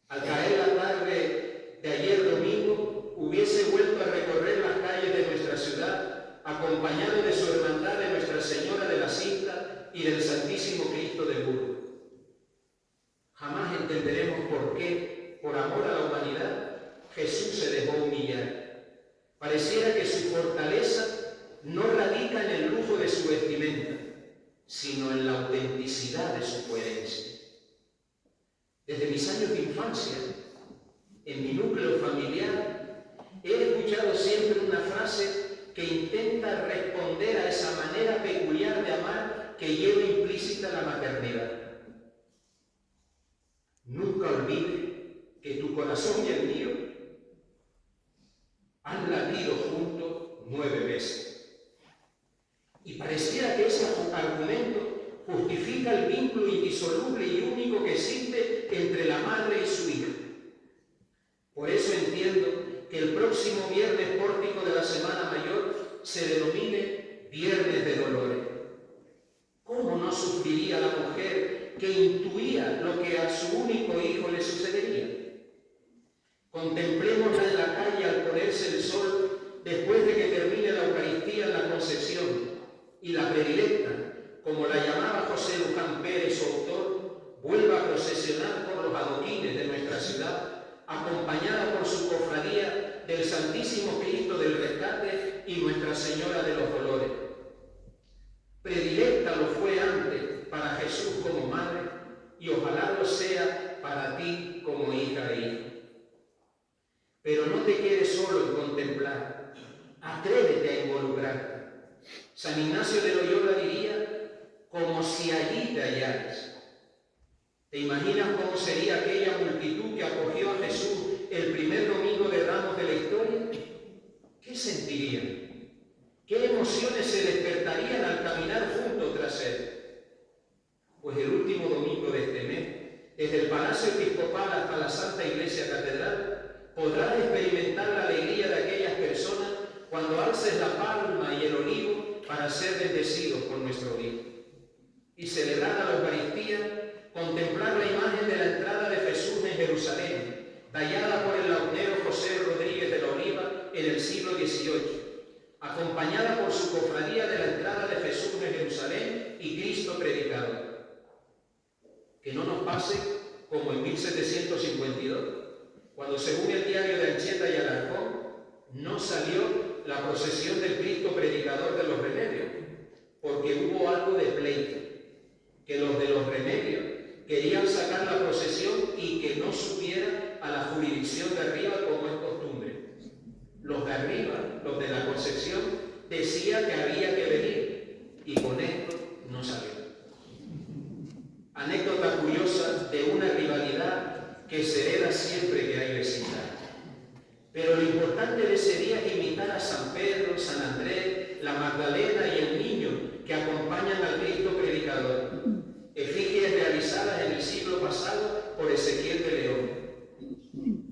Al caer la tarde de ayer domingo, hubiese vuelto a recorrer las calles de nuestra ciudad, acompañado de su hermandad de Nuestra Señora de la Cinta y del Santísimo Cristo de Burgos. Jamás entenderemos por qué, por amor a la humanidad, Jesús se dejó humillar. Pareciera que su fortaleza no radica en el lujo de su vestimenta, sino en la autenticidad de su coherencia. Desde mis años de infancia, en mi núcleo familiar, he escuchado siempre una frase que intenta responder a esa manera peculiar de amar que lleva implícita la maternidad. Nunca olvide que tu corazón y el mío han latido juntos 9 veces. Y pareciera que ese argumento justifica el vínculo indisoluble y único que existe entre la madre y su hija. Por eso entiendo que el próximo viernes pórtico de la Semana Mayor se denomine Viernes de Dolores. ¿Cómo no sufriría la mujer que intuía lo que a su único hijo le sucedería? Contemplémosla en la calle al ponerse el sol, después de que termine la Eucaristía en la Concepción, y la predilecta, como la llamaba José Luján Pérez, su autor, vuelva a procesionar por los adoquines de nuestra ciudad, acompañada por su cofradía del Santísimo Cristo del Rescate y Nuestra Señora de los Dolores. Predilecta lo fue antes para Jesús como madre y ojalá lo sea para ti como hija e hijo. Pero no te quedes solo en contemplar, atrévete a involucrarte. San Ignacio de Loyola diría, como si allí te hallaras. ¿Te imaginas cómo sería aquella multitud que acogió a Jesús el primer domingo de Ramos de la historia? ¿Qué sentirían? ¿Qué emociones se despertarían al caminar juntos tras Él? Pues el último domingo de este mes, desde el Palacio Episcopal hasta la Santa Iglesia Catedral, podrás experimentar la alegría de aquellas personas cuando alces la palma y el olivo para ser bendecidos por nuestro Hijo. Y celebrar la Eucaristía, contemplar la imagen de la entrada de Jesús en Jerusalén, tallada por el lagunero José Rodríguez de la Oliva en el siglo XVIII, acompañada por su cofradía de la entrada de Jesús en Jerusalén y Cristo predicado. Que no nos pase como en 1752, cuando según el diario de Anchieta y Alarcón, no salió la procesión del Cristo predicador de los Remedios, porque hubo algo de pleito, que los de los Remedios querían sacar la procesión y que no subiera a la jurisdicción de arriba como es costumbre. Los de arriba, los de la Concepción, decían que había que venir y con esto no salió. Anécdota curiosa de una rivalidad que se hereda siempre que hay vecindad. Pero lo importante de ese día es imitar a San Pedro, San Andrés, la Magdalena y el niño que acompañan al Cristo predicador. Efigies realizadas en el siglo pasado por Ezequiel de León.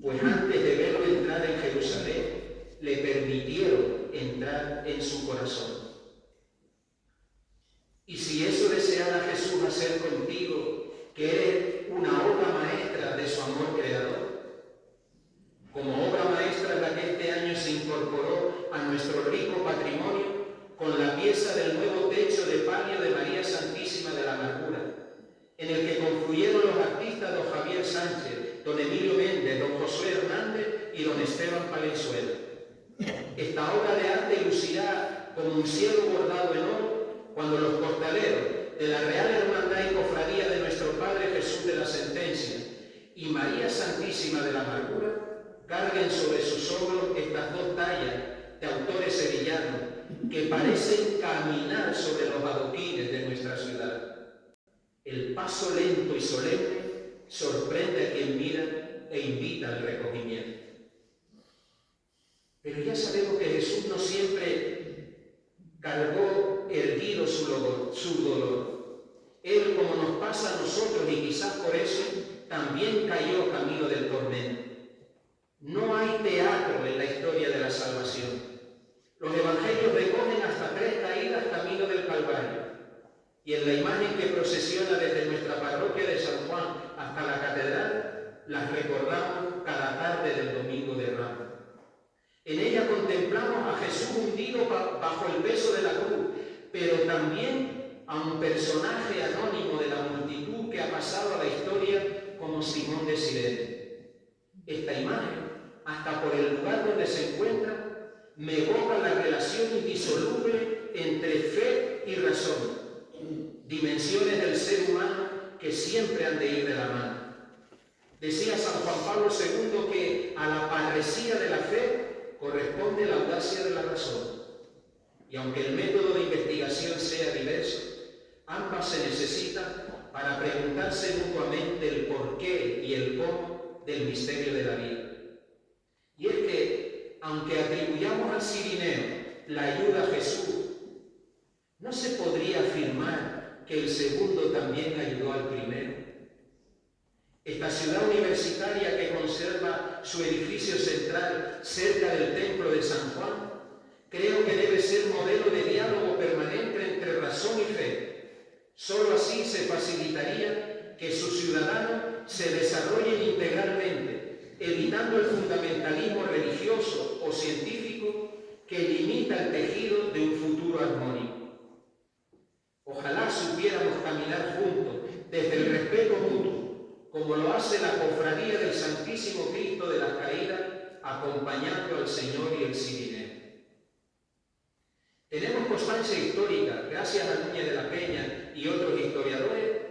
Pues antes de verlo entrar en Jerusalén, le permitieron entrar en su corazón. Y si eso deseara Jesús hacer contigo, que eres una obra maestra de su amor creador, como obra maestra en la que este año se incorporó a nuestro rico patrimonio con la pieza del nuevo techo de palio de María Santísima de la Amargura, en el que confluyeron los artistas don Javier Sánchez, don Emilio Méndez, don Josué Hernández y don Esteban Palenzuela. Esta obra de arte lucirá como un cielo bordado en oro cuando los costaleros de la Real Hermandad y Cofradía de nuestro Padre Jesús de la Sentencia y María Santísima de la Amargura carguen sobre sus hombros estas dos tallas de autores sevillanos que parecen caminar sobre los adoquines de nuestra ciudad. El paso lento y solemne sorprende a quien mira e invita al recogimiento. Pero ya sabemos que Jesús no siempre cargó erguido su dolor. Él, como nos pasa a nosotros, y quizás por eso, también cayó camino del tormento. No hay teatro en la historia de la salvación. Los evangelios recogen hasta 3 caídas camino del Calvario. Y en la imagen que procesiona desde nuestra parroquia de San Juan hasta la catedral, las recordamos cada tarde del Domingo de Ramos. En ella contemplamos a Jesús hundido bajo el peso de la cruz, pero también a un personaje anónimo de la multitud que ha pasado a la historia como Simón de Cirene. Esta imagen, hasta por el lugar donde se encuentra, me evoca la relación indisoluble entre fe y razón, dimensiones del ser humano que siempre han de ir de la mano. Decía San Juan Pablo II que a la parresía de la fe corresponde la audacia de la razón. Y aunque el método de investigación sea diverso, ambas se necesitan para preguntarse mutuamente el porqué y el cómo del misterio de la vida. Y es que, aunque atribuyamos al Cirineo la ayuda a Jesús, ¿no se podría afirmar que el segundo también ayudó al primero? Esta ciudad universitaria que conserva su edificio central cerca del templo de San Juan, creo que debe ser modelo de diálogo permanente entre razón y fe. Solo así se facilitaría que sus ciudadanos se desarrollen integralmente, evitando el fundamentalismo religioso o científico que limita el tejido de un futuro armónico. Ojalá supiéramos caminar juntos desde el respeto mutuo, como lo hace la cofradía del Santísimo Cristo de las Caídas, acompañando al Señor y el Cirineo. Tenemos constancia histórica, gracias a Núñez de la Peña y otros historiadores,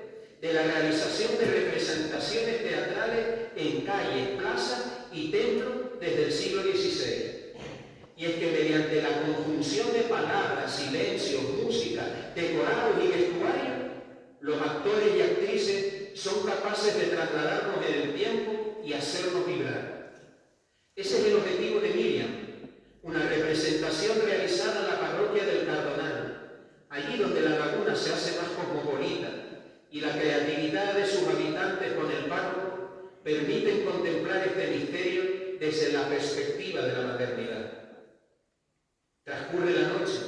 de la realización de representaciones teatrales en calles, plazas y templos desde el siglo XVI. Y es que mediante la conjunción de palabras, silencios, música, decorados y vestuario, los actores y actrices son capaces de trasladarnos en el tiempo y hacernos vibrar. Ese es el objetivo de Miriam, una representación realizada en la parroquia del Cardonal, allí donde la laguna se hace más cosmopolita y la creatividad de sus habitantes con el párroco permiten contemplar este misterio desde la perspectiva de la maternidad. Transcurre la noche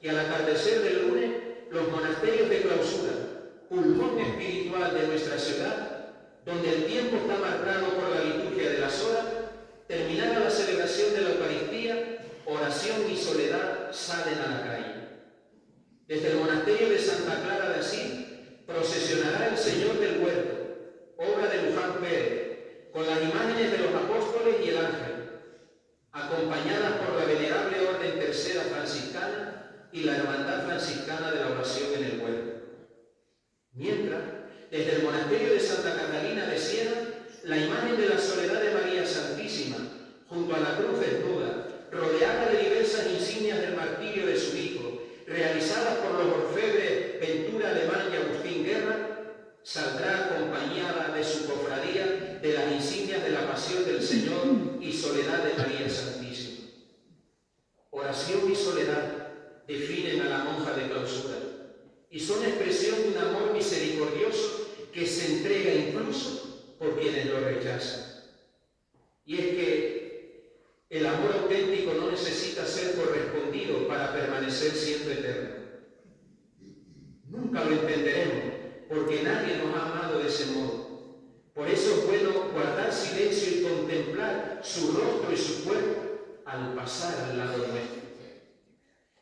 y al atardecer del lunes los monasterios de clausura, pulmón espiritual de nuestra ciudad, donde el tiempo está marcado por la liturgia de las horas, terminada la celebración de la Eucaristía, oración y soledad salen a la calle. Desde el monasterio de Santa Clara de Asís procesionará el Señor del Huerto, obra de Luján Pérez, con las imágenes de los apóstoles y el ángel, acompañadas por la venerable Orden Tercera Franciscana y la Hermandad Franciscana de la Oración en el Huerto. Mientras, desde el monasterio de Santa Catalina de Siena, la imagen de la Soledad de María Santísima, junto a la cruz desnuda, rodeada de diversas insignias del martirio de su hijo, realizadas por los orfebres Ventura Alemán y Agustín Guerra, saldrá acompañada de su cofradía de las insignias de la Pasión del Señor y Soledad de María Santísima. Oración y soledad definen a la monja de clausura y son expresión de un amor misericordioso que se entrega incluso por quienes lo rechazan. Y es que el amor auténtico no necesita ser correspondido para permanecer siendo eterno. Nunca lo entenderemos, porque nadie nos ha amado de ese modo. Por eso es bueno guardar silencio y contemplar su rostro y su cuerpo al pasar al lado nuestro.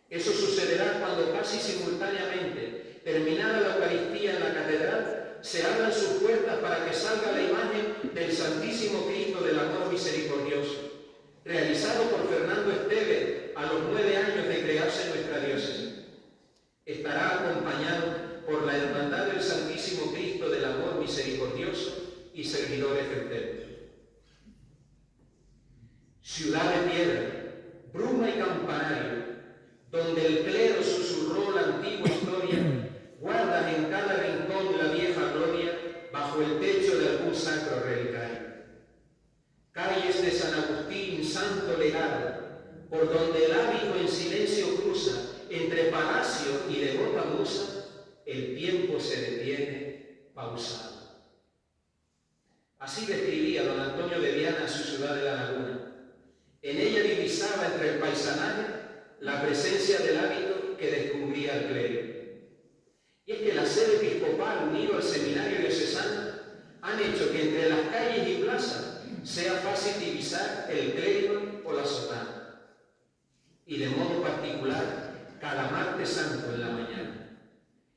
Eso sucederá cuando casi simultáneamente, terminada la Eucaristía en la catedral, se abran sus puertas para que salga la imagen del Santísimo Cristo del Amor Misericordioso, realizado por Fernando Esteves a los 9 años de crearse nuestra diócesis. Estará acompañado por la Hermandad del Santísimo Cristo del Amor Misericordioso y servidores del templo. Ciudad de piedra, bruma y campanario, donde el clero susurró la antigua historia, guardas en cada rincón la vieja gloria bajo el techo de algún sacro relicario. Calles de San Agustín, santo legado, por donde el hábito en silencio cruza entre palacio y devota musa, el tiempo se detiene pausado. Así describía don Antonio de Viana su ciudad de la Laguna. En ella divisaba entre el paisanaje la presencia del hábito que descubría el clero. Y es que la sede episcopal unido al seminario diocesano han hecho que entre las calles y plazas sea fácil divisar el clero o la sotana. Y de modo particular, cada martes santo en la mañana.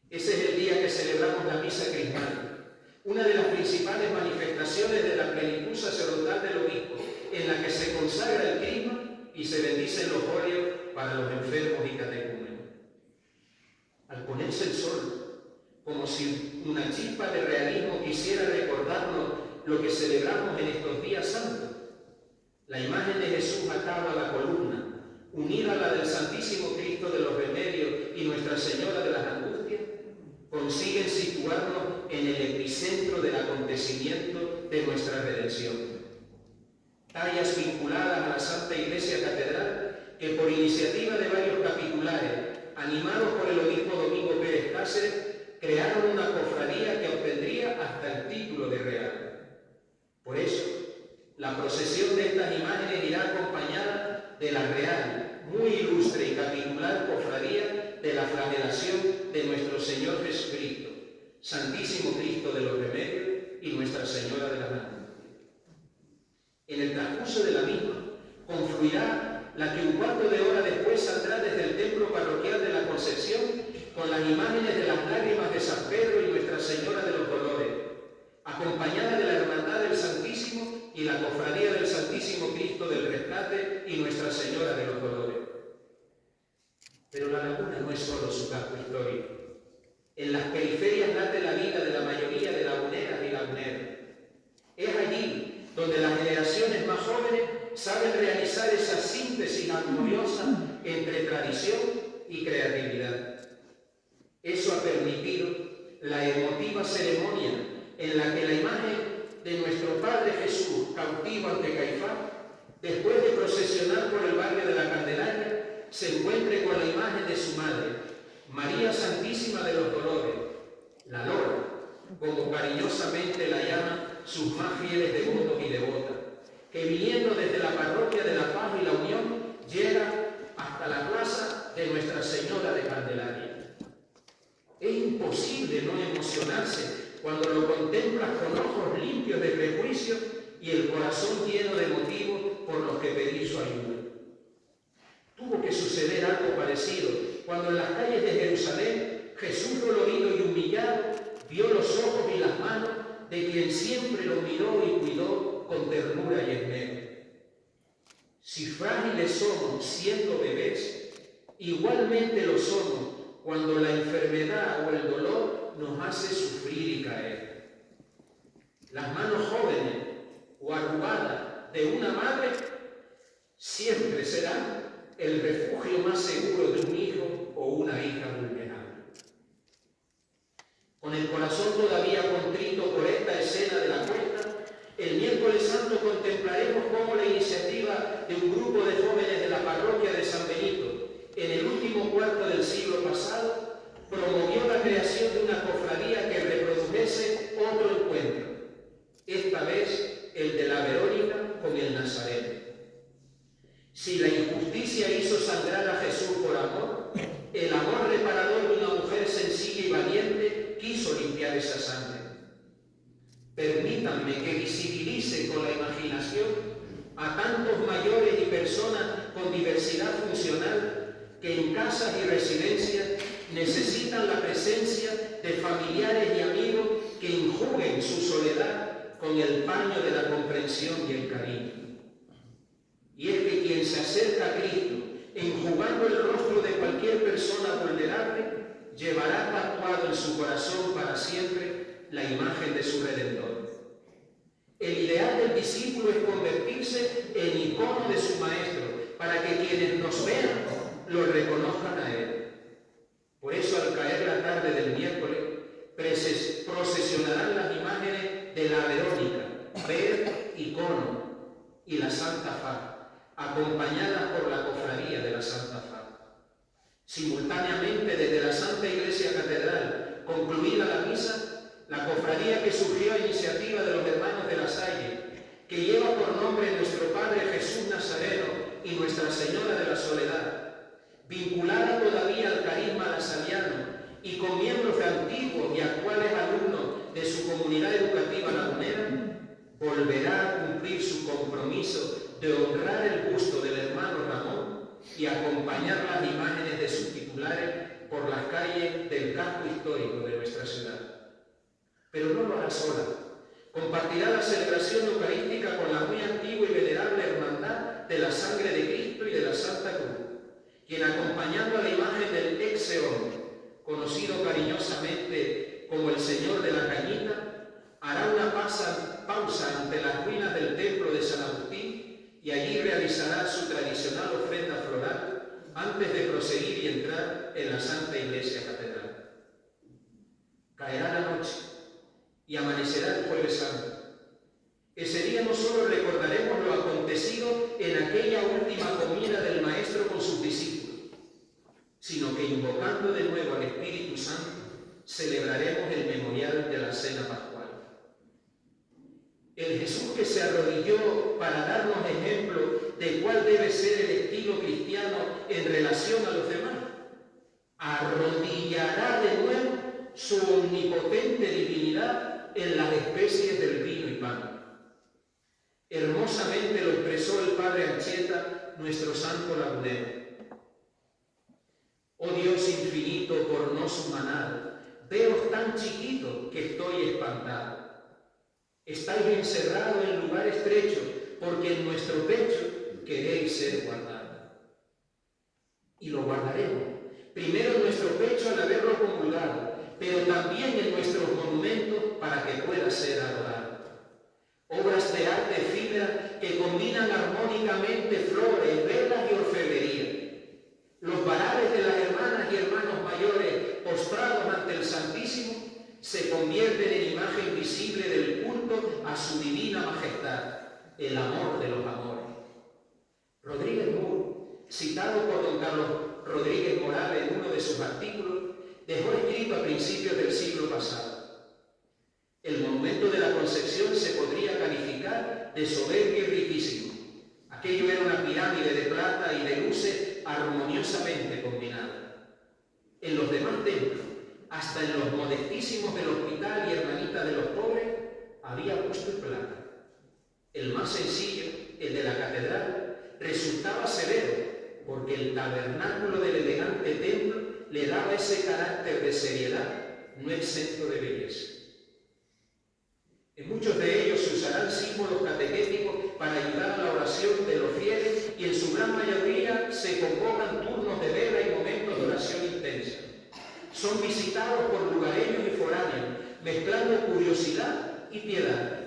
Ese es el día que celebramos la misa crismal, una de las principales manifestaciones de la plenitud sacerdotal del obispo, en la que se consagra el crisma y se bendicen los óleos para los enfermos y catecúmenos. Al ponerse el sol, como si una chispa de realismo quisiera recordarnos lo que celebramos en estos días santos, la imagen de Jesús atado a la columna, unida a la del Santísimo Cristo de los Remedios y Nuestra Señora de las Angustias, consiguen situarnos en el epicentro del acontecimiento de nuestra redención. Tallas vinculadas a la Santa Iglesia Catedral que por iniciativa de varios capitulares, animados por el obispo Domingo Pérez Cáceres, crearon una cofradía que obtendría hasta el título de real. Por eso, la procesión de estas imágenes irá acompañada de la real, muy ilustre y capitular cofradía de la flagelación de nuestro Señor Jesucristo, Santísimo Cristo de los Remedios y Nuestra Señora de las Angustias. En el transcurso de la misma, confluirá la que un cuarto de hora después saldrá desde el templo parroquial de la Concepción con las imágenes de las lágrimas de San Pedro y Nuestra Señora de los Dolores, acompañada de la Hermandad del Santísimo y la Cofradía del Santísimo Cristo del Rescate y Nuestra Señora de los Dolores. Pero la Laguna no es solo su casco histórico. En las periferias late la vida de la mayoría de laguneras y laguneros. Es allí donde las generaciones más jóvenes saben realizar esa síntesis armoniosa entre tradición y creatividad. Eso ha permitido la emotiva ceremonia en la que la imagen de nuestro Padre Jesús, cautivo ante Caifás, después de procesionar por el barrio de la Candelaria, se encuentre con la imagen de su madre, María Santísima de los Dolores, la Lora, como cariñosamente la llaman sus más fieles devotos y devotas, que viniendo desde la parroquia de La Paz y la Unión, llega hasta la plaza de Nuestra Señora de Candelaria. Es imposible no emocionarse cuando lo contemplas con ojos limpios de prejuicios y el corazón lleno de motivos por los que pedir su ayuda. Tuvo que suceder algo parecido cuando en las calles de Jerusalén Jesús dolorido y humillado vio los ojos y las manos de quien siempre lo miró y cuidó con ternura y esmero. Si frágiles somos siendo bebés, igualmente lo somos cuando la enfermedad o el dolor nos hace sufrir y caer. Las manos jóvenes o arrugadas de una madre siempre serán el refugio más seguro de un hijo o una hija vulnerable. Con el corazón todavía contrito por esta escena de la cuesta, el miércoles santo contemplaremos cómo la iniciativa de un grupo de jóvenes de la parroquia de San Benito, en el último cuarto del siglo pasado, promovió la creación de una cofradía que reprodujese otro encuentro, esta vez el de la Verónica con el Nazareno. Si la injusticia hizo sangrar a Jesús por amor, el amor reparador de una mujer sencilla y valiente quiso limpiar esa sangre. Permítanme que visibilice con la imaginación a tantos mayores y personas con diversidad funcional que en casas y residencias necesitan la presencia de familiares y amigos que enjuguen su soledad con el paño de la comprensión y el cariño. Y es que quien se acerca a Cristo enjugando el rostro de cualquier persona vulnerable, llevará tatuado en su corazón para siempre la imagen de su Redentor. El ideal del discípulo es convertirse en icono de su Maestro, para que quienes nos vean lo reconozcan a Él. Por eso, al caer la tarde del miércoles, procesionarán las imágenes de la Verónica, Ver, Icono y la Santa Faz, acompañadas por la cofradía de la Santa Faz. Simultáneamente, desde la Santa Iglesia Catedral, concluida la misa, la cofradía que surgió a iniciativa de los hermanos de la Salle, que lleva por nombre nuestro Padre Jesús Nazareno y Nuestra Señora de la Soledad, vinculada todavía al carisma lasaliano y con miembros de antiguos y actuales alumnos de su comunidad educativa lagunera, volverá a cumplir su compromiso de honrar el busto del hermano Ramón y acompañar las imágenes de sus titulares por las calles del casco histórico de nuestra ciudad. Pero no lo hará sola. Compartirá la celebración eucarística con la muy antigua y venerable Hermandad de la Sangre de Cristo y de la Santa Cruz, quien, acompañando a la imagen del ex-Seón, conocido cariñosamente como el Señor de la Cañita, hará una pausa ante las ruinas del templo de San Agustín y allí realizará su tradicional ofrenda floral antes de proseguir y entrar en la Santa Iglesia Catedral. Caerá la noche y amanecerá el Jueves Santo. Ese día no solo recordaremos lo acontecido en aquella última comida del Maestro con sus discípulos, sino que, invocando de nuevo al Espíritu Santo, celebraremos el memorial de la Cena Pascual. El Jesús que se arrodilló para darnos ejemplo de cuál debe ser el estilo cristiano en relación a los demás, arrodillará de nuevo su omnipotente divinidad en las especies del vino y pan. Hermosamente lo expresó el Padre Anchieta, nuestro santo lagunero. Oh Dios infinito, por no su manada, veos tan chiquito que estoy espantado. Estáis encerrados en lugar estrecho, porque en nuestro pecho queréis ser guardados. Y lo guardaremos, primero en nuestro pecho al haberlo comulgado, pero también en nuestros monumentos para que pueda ser adorado. Obras de arte efímera que combinan armónicamente flores, velas y orfebrería. Los varales de las hermanas y hermanos mayores postrados ante el Santísimo se convierten en imagen visible del culto a su divina majestad, el amor de los amores. Rodríguez Moore, citado por don Carlos Rodríguez Morales en uno de sus artículos, dejó escrito a principios del siglo pasado: el monumento de la Concepción se podría calificar de soberbio y riquísimo. Aquello era una pirámide de plata y de luces armoniosamente combinadas. En los demás templos, hasta en los modestísimos del hospital y hermanitas de los pobres, había busto en plata. El más sencillo, el de la catedral, resultaba severo, porque el tabernáculo del elegante templo le daba ese carácter de seriedad, no exento de belleza. En muchos de ellos se usarán símbolos catequéticos para ayudar a la oración de los fieles y en su gran mayoría se convocan turnos de vela y momentos de oración intensa. Son visitados por lugareños y foráneos, mezclando curiosidad y piedad.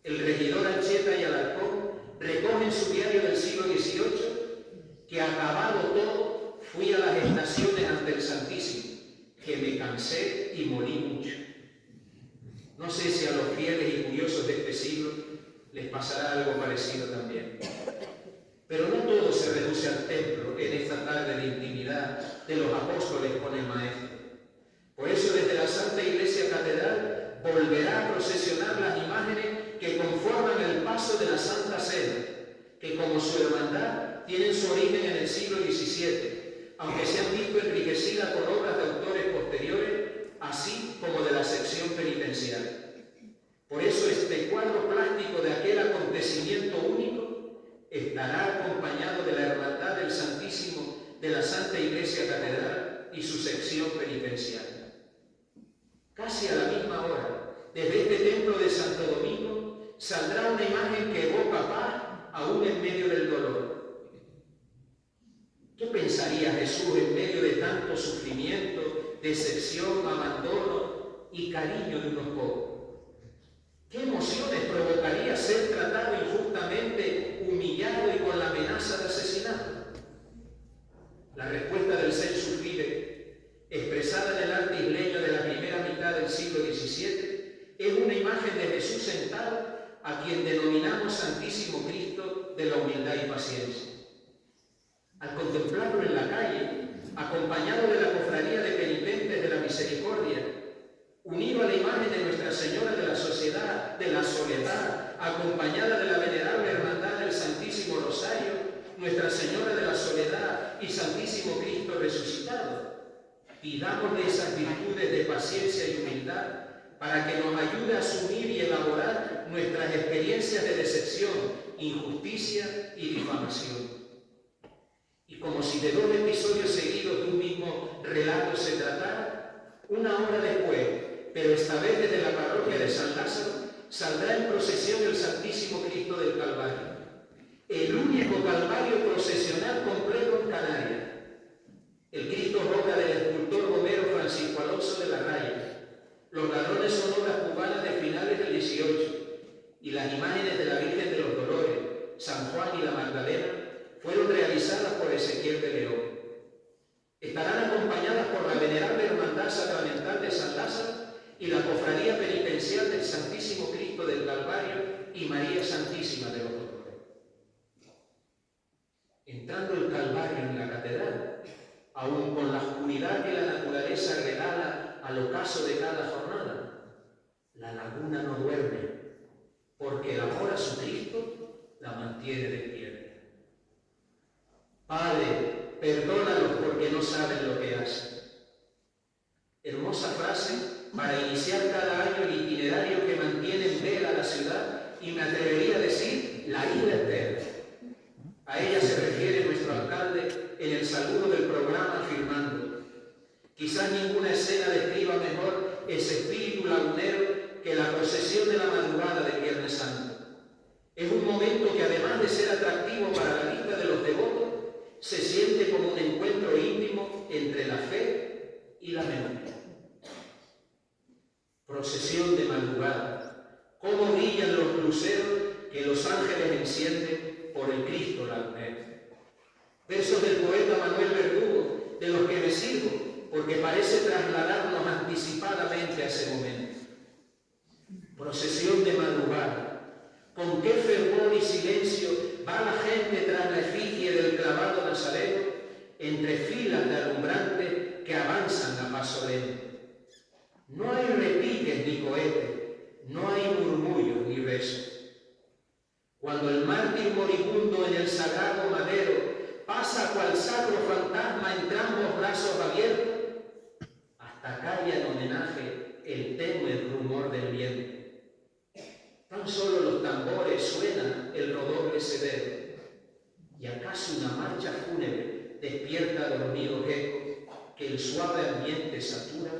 El regidor Anchieta y Alarcón recogen su diario del siglo XVIII que, acabado todo, fui a las estaciones ante el Santísimo, que me cansé y morí mucho. No sé si a los fieles y curiosos de este siglo les pasará algo parecido también. Pero no todo se reduce al templo en esta tarde de intimidad de los apóstoles con el Maestro. Por eso, desde la Santa Iglesia Catedral volverá a procesionar las imágenes que conforman el paso de la Santa Cena, que como su hermandad tienen su origen en el siglo XVII, aunque se han visto enriquecidas por obras de autores posteriores, así como de la sección penitenciaria. Por eso este cuadro plástico de aquel acontecimiento único estará acompañado de la Hermandad del Santísimo de la Santa Iglesia Catedral y su sección penitenciaria. Casi a la misma hora, desde este templo de Santo Domingo, saldrá una imagen que evoca paz aún en medio del dolor. pensaría Jesús en medio de tanto sufrimiento, decepción, abandono y cariño de unos pocos? ¿Qué emociones provocaría ser tratado injustamente, humillado y con la amenaza de asesinato? La respuesta del sensu fide, expresada en el arte isleño de la primera mitad del siglo XVII, es una imagen de Jesús sentado a quien denominamos Santísimo Cristo de la humildad y paciencia. Al contemplarlo en la calle, acompañado de la cofradía de penitentes de la misericordia, unido a la imagen de Nuestra Señora de la Sociedad, de la Soledad, acompañada de la venerable hermandad del Santísimo Rosario, Nuestra Señora de la Soledad y Santísimo Cristo resucitado, pidámosle esas virtudes de paciencia y humildad para que nos ayude a asumir y elaborar nuestras experiencias de decepción, injusticia y difamación. Y como si de 2 episodios seguidos de un mismo relato se tratara, una hora después, pero esta vez desde la parroquia de San Lázaro, saldrá en procesión el Santísimo Cristo del Calvario, el único Calvario procesional completo en Canarias. El Cristo Roca del escultor Romero Francisco Alonso de la Raya, los ladrones son obras cubanas de finales del 18, y las imágenes de la Virgen de los Dolores, San Juan y la Magdalena fueron realizadas por Ezequiel de León. Estarán acompañadas por la venerable Hermandad Sacramental de San Lázaro y la Cofradía Penitencial del Santísimo Cristo del Calvario y María Santísima de los Dolores. Entrando el Calvario en la catedral, aun con la oscuridad que la naturaleza regala al ocaso de cada jornada, la laguna no duerme, porque el amor a su Cristo la mantiene despierta. Padre, perdónalos porque no saben lo que hacen. Hermosa frase para iniciar cada año el itinerario que mantiene en vela la ciudad, y me atrevería a decir la ida eterna. A ella se refiere nuestro alcalde en el saludo del programa afirmando: quizás ninguna escena describa mejor ese espíritu lagunero que la procesión de la madrugada del Viernes Santo. Es un momento que, además de ser atractivo para la vista de los devotos, se siente como un encuentro íntimo entre la fe y la memoria. Procesión de madrugada, cómo brillan los luceros que los ángeles encienden por el Cristo lagunero. Versos del poeta Manuel Verdugo, de los que me sirvo, porque parece trasladarnos anticipadamente a ese momento. Procesión de madrugada, con qué fervor y silencio va la gente tras la efigie del clavado nazareno, entre filas de alumbrantes que avanzan a paso lento. No hay repiques ni cohetes, no hay murmullos ni besos. Cuando el mártir moribundo en el sagrado madero pasa cual sacro fantasma entre ambos brazos abiertos, hasta calla en homenaje el tenue rumor del viento. Tan solo los tambores suenan el rodoble severo, y acaso una marcha fúnebre despierta dormido eco que el suave ambiente satura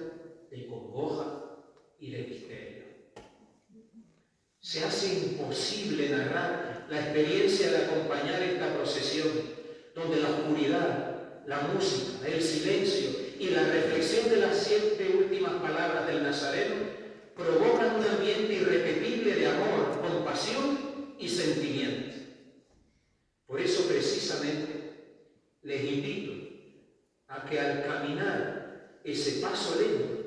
de congoja y de misterio. Se hace imposible narrar la experiencia de acompañar esta procesión, donde la oscuridad, la música, el silencio y la reflexión de las 7 últimas palabras del Nazareno provocan un ambiente irrepetible de amor, compasión y sentimiento. Por eso, precisamente, les invito a que al caminar ese paso lento,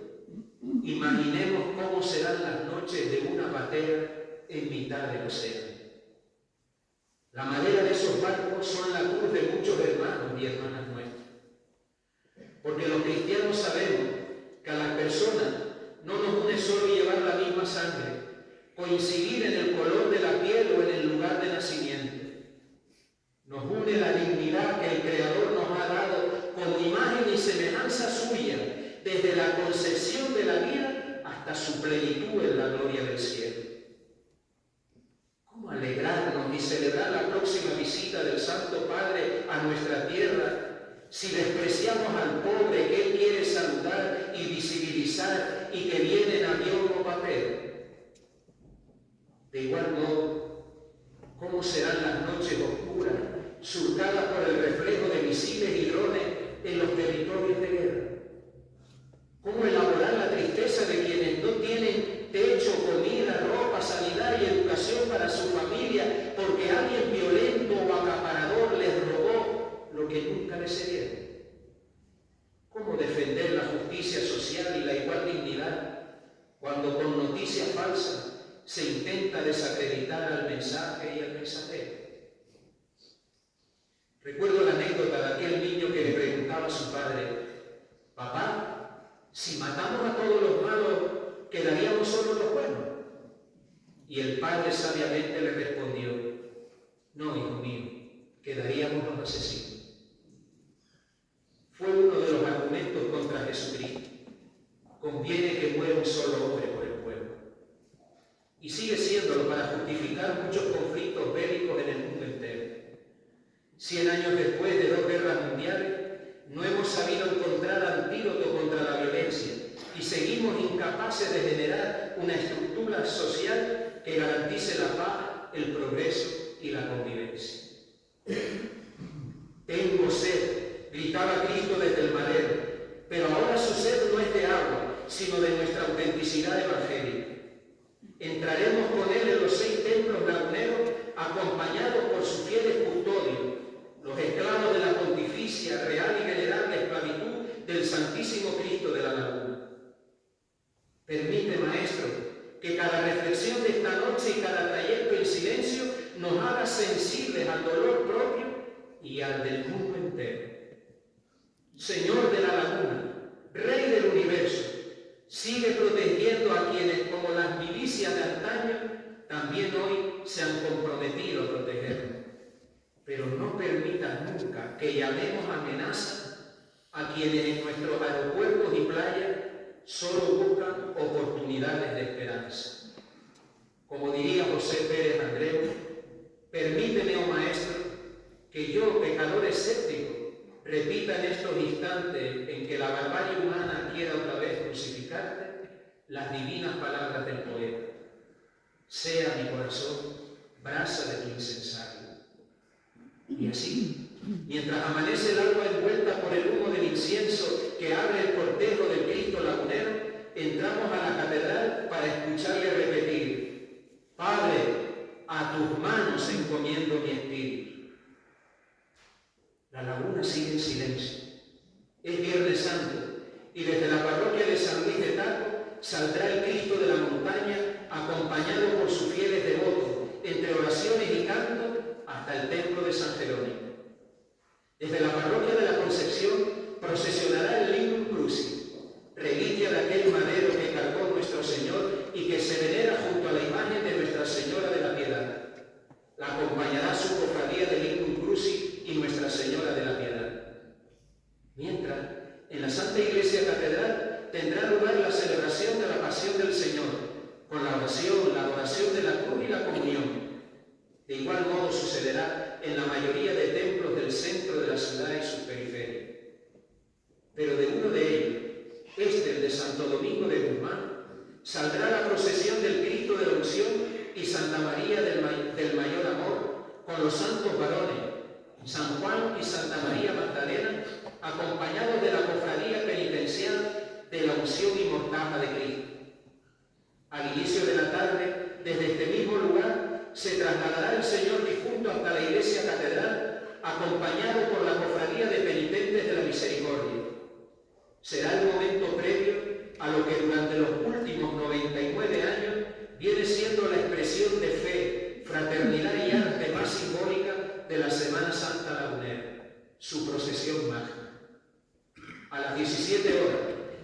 imaginemos cómo serán las noches de una patera en mitad del océano. La madera de esos barcos son la cruz de muchos hermanos y hermanas nuestras. Porque los cristianos sabemos que a las personas no nos une solo llevar la misma sangre, coincidir en el color de la piel o en el lugar de nacimiento. Nos une la dignidad que el Creador nos ha dado como imagen y semejanza suya, desde la concepción de la vida hasta su plenitud en la gloria del cielo. ¿Cómo alegrarnos y celebrar la próxima visita del Santo Padre a nuestra tierra si despreciamos al pobre que Él quiere saludar y visibilizar y que viene en avión o papel? De igual modo, ¿cómo serán las noches oscuras, surcadas por el reflejo de mi misiles y drones en los territorios de guerra. Cómo elaborar la tristeza de quienes no tienen techo, comida, ropa, sanidad y educación para su familia porque alguien violento o acaparador les robó lo que nunca les cedieron. Cómo defender la justicia social y la igual dignidad cuando con noticias falsas se intenta desacreditar al mensaje y al mensajero. Recuerdo la anécdota de aquel niño que le preguntaba a su padre: papá, si matamos a todos los malos, ¿quedaríamos solo los buenos? Y el padre sabiamente le respondió: no, hijo mío, quedaríamos los asesinos. Fue uno de los argumentos contra Jesucristo. Conviene que muera un solo hombre por el pueblo. Y sigue siéndolo para justificar muchos conflictos bélicos en el mundo entero. 100 años después de 2 guerras mundiales, no hemos sabido encontrar antídoto contra la violencia y seguimos incapaces de generar una estructura social que garantice la paz, el progreso y la convivencia. Tengo sed, gritaba Cristo desde el madero, pero ahora su sed no es de agua, sino de nuestra autenticidad evangélica. Entraremos con él en los 6 templos laguneros, acompañados por sus fieles custodios, los esclavos de la pontificia, real y venerable esclavitud del Santísimo Cristo de la Laguna. Permite, Maestro, que cada reflexión de esta noche y cada trayecto en silencio nos haga sensibles al dolor propio y al del mundo entero. Señor de la Laguna, Rey del universo, sigue protegiendo a quienes, como las milicias de antaño, también hoy se han comprometido a protegernos. Pero no permitas nunca que llamemos amenaza a quienes en nuestros aeropuertos y playas solo buscan oportunidades de esperanza. Como diría José Pérez Andreu, permíteme, oh Maestro, que yo, pecador escéptico, repita en estos instantes en que la barbarie humana quiera otra vez crucificarte, las divinas palabras del poeta: sea mi corazón brasa de tu incensario. Y así, mientras amanece el alba envuelta por el humo del incienso que abre el cortejo del Cristo lagunero, entramos a la catedral para escucharle repetir: Padre, a tus manos encomiendo mi espíritu. La laguna sigue en silencio. Es Viernes Santo y desde la parroquia de San Luis de Taco saldrá el Cristo de la montaña acompañado por sus fieles devotos, entre oraciones y canto, hasta el templo de San Jerónimo. Desde la parroquia de la Concepción procesionará el Lignum Crucis, reliquia de aquel madero que cargó nuestro Señor y que se venera junto a la imagen de Nuestra Señora de la Piedad. La acompañará su cofradía de Lignum Crucis y Nuestra Señora de la Piedad. Mientras, en la Santa Iglesia Catedral tendrá lugar la celebración de la Pasión del Señor, con la oración, la adoración de la cruz y la comunión. De igual modo sucederá en la mayoría de templos del centro de la ciudad y sus periferias. Pero de uno de ellos, el de Santo Domingo de Guzmán, saldrá la procesión del Cristo de la Unción y Santa María del Mayor Amor, con los santos varones, San Juan y Santa María Magdalena, acompañados de la cofradía penitencial de la Unción y Mortaja de Cristo. Al inicio de la tarde, desde este mismo lugar, se trasladará el Señor difunto hasta la Iglesia Catedral, acompañado por la cofradía de penitentes de la Misericordia. Será el momento previo a lo que durante los últimos 99 años viene siendo la expresión de fe, fraternidad y arte más simbólica de la Semana Santa lagunera, su procesión mágica. A las 17 horas,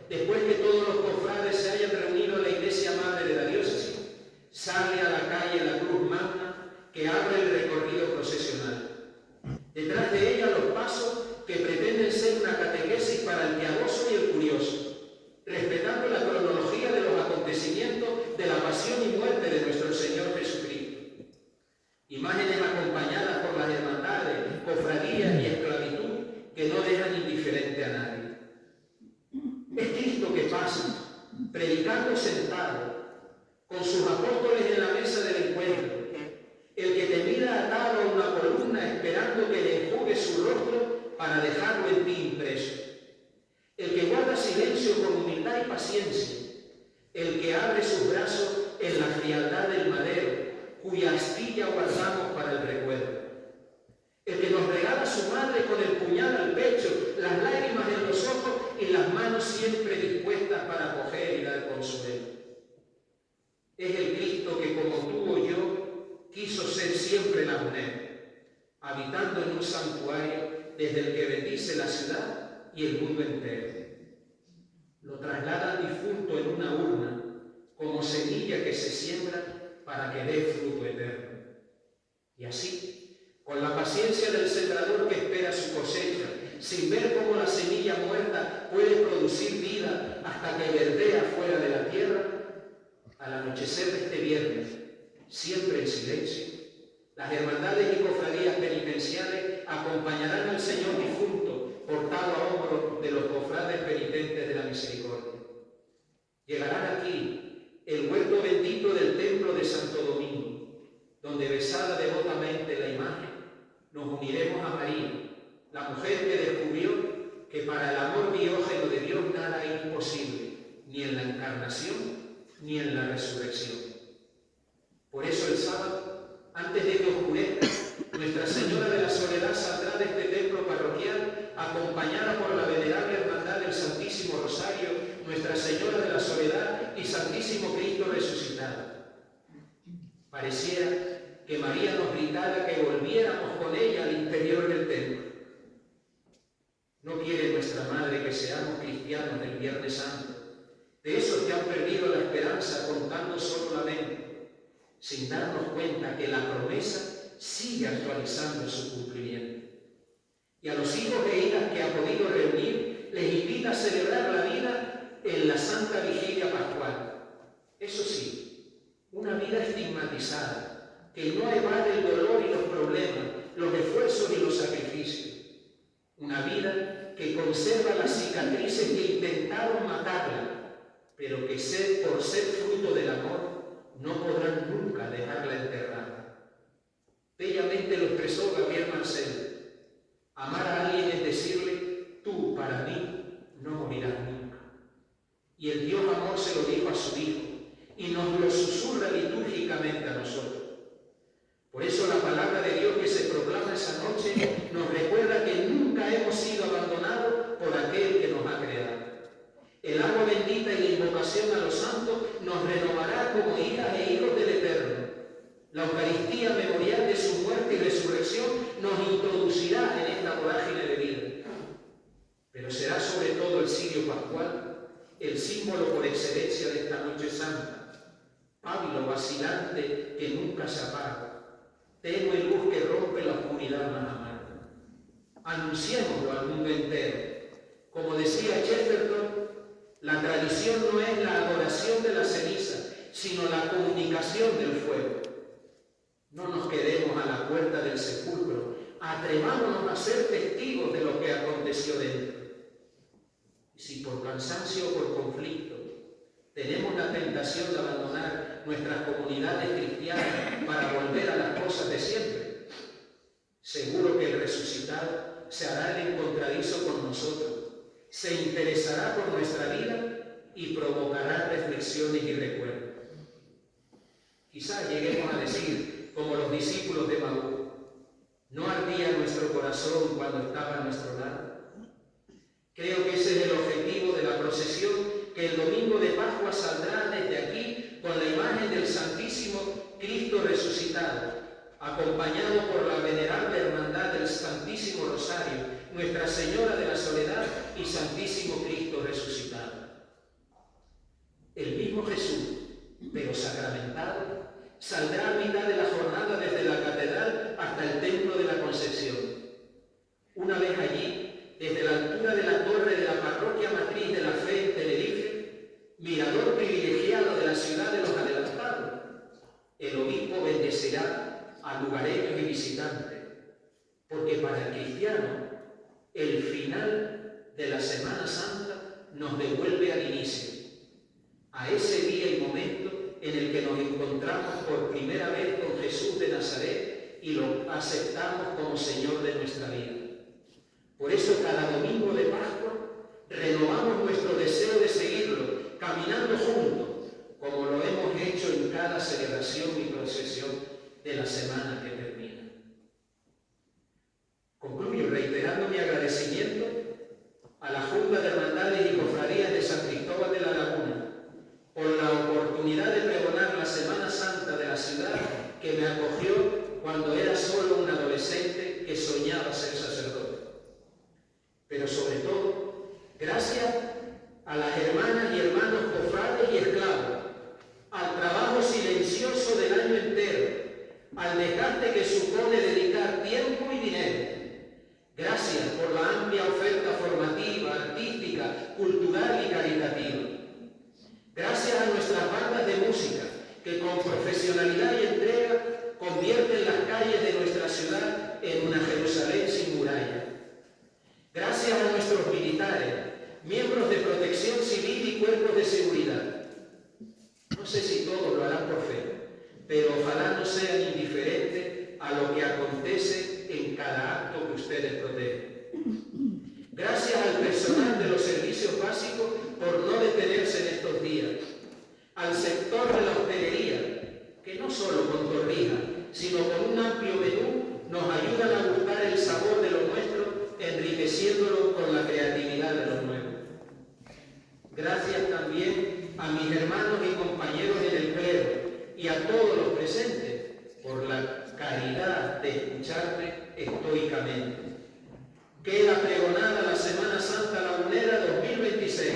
después que todos los cofrades se hayan reunido en la Iglesia Madre de la Diócesis, sale a la calle la cruz magna que abre el recorrido procesional. Detrás de ella los pasos que pretenden ser una catequesis para el piadoso y el curioso, respetando la cronología de los acontecimientos de la pasión y muerte de nuestro Señor Jesucristo. Imágenes acompañadas por las hermandades, cofradías y esclavitud que no dejan indiferente a nadie. Es Cristo que pasa, predicando sentado, con sus apóstoles en la mesa del encuentro, el que te mira atado a una columna esperando que le enjugue su rostro para paciencia, el que abre sus brazos en la frialdad del madero, cuya astilla guardamos para el recuerdo. El que nos regala a su madre con el puñal al pecho, las lágrimas en los ojos y las manos siempre dispuestas para acoger y dar consuelo. Es el Cristo que, como tú o yo, quiso ser siempre la mujer, habitando en un santuario desde el que bendice la ciudad y el mundo entero. Lo trasladan difunto en una urna, como semilla que se siembra para que dé fruto eterno. Y así, con la paciencia del sembrador que espera su cosecha, sin ver cómo la semilla muerta puede producir vida hasta que verdea fuera de la tierra, al anochecer de este viernes, siempre en silencio, las hermandades y cofradías penitenciales acompañarán al Señor difunto portado a hombros de los cofrades penitentes de la misericordia. Llegarán aquí, el huerto bendito del templo de Santo Domingo, donde, besada devotamente la imagen, nos uniremos a María, la mujer que descubrió que para el amor biógeno de Dios nada es imposible, ni en la encarnación ni en la resurrección. Por eso el sábado, antes de que oscurezca, Nuestra Señora de la Soledad saldrá de este templo parroquial, acompañada por la venerable hermandad del Santísimo Rosario, Nuestra Señora de la Soledad y Santísimo Cristo resucitado. Pareciera que María nos gritara que volviéramos con ella al interior del templo. No quiere nuestra Madre que seamos cristianos del Viernes Santo, de esos que han perdido la esperanza contando solo la mente, sin darnos cuenta que la promesa sigue actualizando su cumplimiento. Y a los hijos e hijas que ha podido reunir, les invita a celebrar la vida en la Santa Vigilia Pascual. Eso sí, una vida estigmatizada, que no evade el dolor y los problemas, los esfuerzos y los sacrificios. Una vida que conserva las cicatrices que intentaron matarla, pero que por ser fruto del amor no podrán nunca dejarla enterrada. Bellamente lo expresó Gabriel Marcelo. Amar a alguien es decirle, tú para mí no morirás nunca. Y el Dios amor se lo dijo a su Hijo y nos lo susurra litúrgicamente a nosotros. Por eso la palabra de Dios que se proclama esa noche nos recuerda que nunca hemos sido abandonados por aquel que nos ha creado. El agua bendita y la invocación a los santos nos renovará como hijas e hijos del Eterno. La Eucaristía memorial de su muerte y resurrección nos introducirá en esta vorágine de vida. Pero será sobre todo el cirio pascual el símbolo por excelencia de esta noche santa. Pábilo vacilante que nunca se apaga. Tenue luz que rompe la oscuridad más amarga. Anunciémoslo al mundo entero. Como decía Chesterton, la tradición no es la adoración de la ceniza, sino la comunicación del fuego. No nos quedemos a la puerta del sepulcro, atrevámonos a ser testigos de lo que aconteció dentro. Y si por cansancio o por conflicto tenemos la tentación de abandonar nuestras comunidades cristianas para volver a las cosas de siempre, seguro que el resucitado se hará el encontradizo con nosotros, se interesará por nuestra vida y provocará reflexiones y recuerdos. Quizás lleguemos a decir, como los discípulos de Maús, ¿no ardía nuestro corazón cuando estaba a nuestro lado? Creo que ese es el objetivo de la procesión que el domingo de Pascua saldrá desde aquí con la imagen del Santísimo Cristo resucitado, acompañado por la venerable hermandad del Santísimo Rosario, Nuestra Señora de la Soledad y Santísimo Cristo resucitado. El mismo Jesús, pero sacramentado, saldrá a mitad de la jornada desde la catedral hasta el templo de la Concepción. Una vez allí, desde la altura de la torre de la parroquia matriz de la fe en Tenerife, mirador privilegiado de la ciudad de los adelantados, el obispo bendecirá a lugareños y visitantes, porque para el cristiano, el final de la Semana Santa nos devuelve al inicio, a ese día y momento en el que nos encontramos por primera vez con Jesús de Nazaret y lo aceptamos como Señor de nuestra vida. Por eso cada domingo de Pascua renovamos nuestro deseo de seguirlo, caminando juntos, como lo hemos hecho en cada celebración y procesión de la semana que termina. Concluyo reiterando mi agradecimiento a la Junta de Hermandades y Cofradías de San Cristóbal de la Laguna por la oportunidad de pregonar la Semana Santa de la ciudad que me acogió cuando era solo un adolescente que soñaba ser sacerdote. Pero sobre todo, gracias a las hermanas y hermanos cofrades y esclavos, al trabajo silencioso del año entero, al desgaste que supone dedicar tiempo y dinero. Gracias por la amplia oferta formativa, artística, cultural y caritativa. Gracias a nuestras bandas de música, que con profesionalidad y entrega convierten las calles de nuestra ciudad en una Jerusalén sin muralla. Gracias a nuestros militares, miembros de protección civil y cuerpos de seguridad. No sé si todos lo harán por fe, pero ojalá no sean indiferentes a lo que acontece en cada acto que ustedes protegen. Gracias al personal de los servicios básicos por no detenerse en estos días. Al sector de la hostelería, que no solo con torrijas, sino con un amplio menú, nos ayudan a buscar el sabor de lo nuestro, enriqueciéndolo con la creatividad de lo nuevo. Gracias también a mis hermanos y compañeros en el clero y a todos los presentes por la caridad de escucharme estoicamente. Queda pregonada la Semana Santa Lagunera 2026.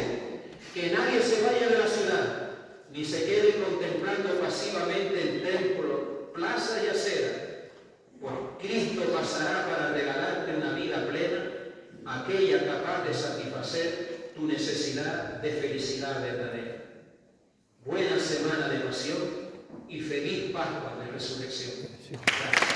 Que nadie se vaya de la ciudad, ni se quede contemplando pasivamente el templo, plaza y acera, pues Cristo pasará para regalarte una vida plena, aquella capaz de satisfacer tu necesidad de felicidad verdadera. Buena semana de pasión y feliz Pascua de Resurrección. Gracias.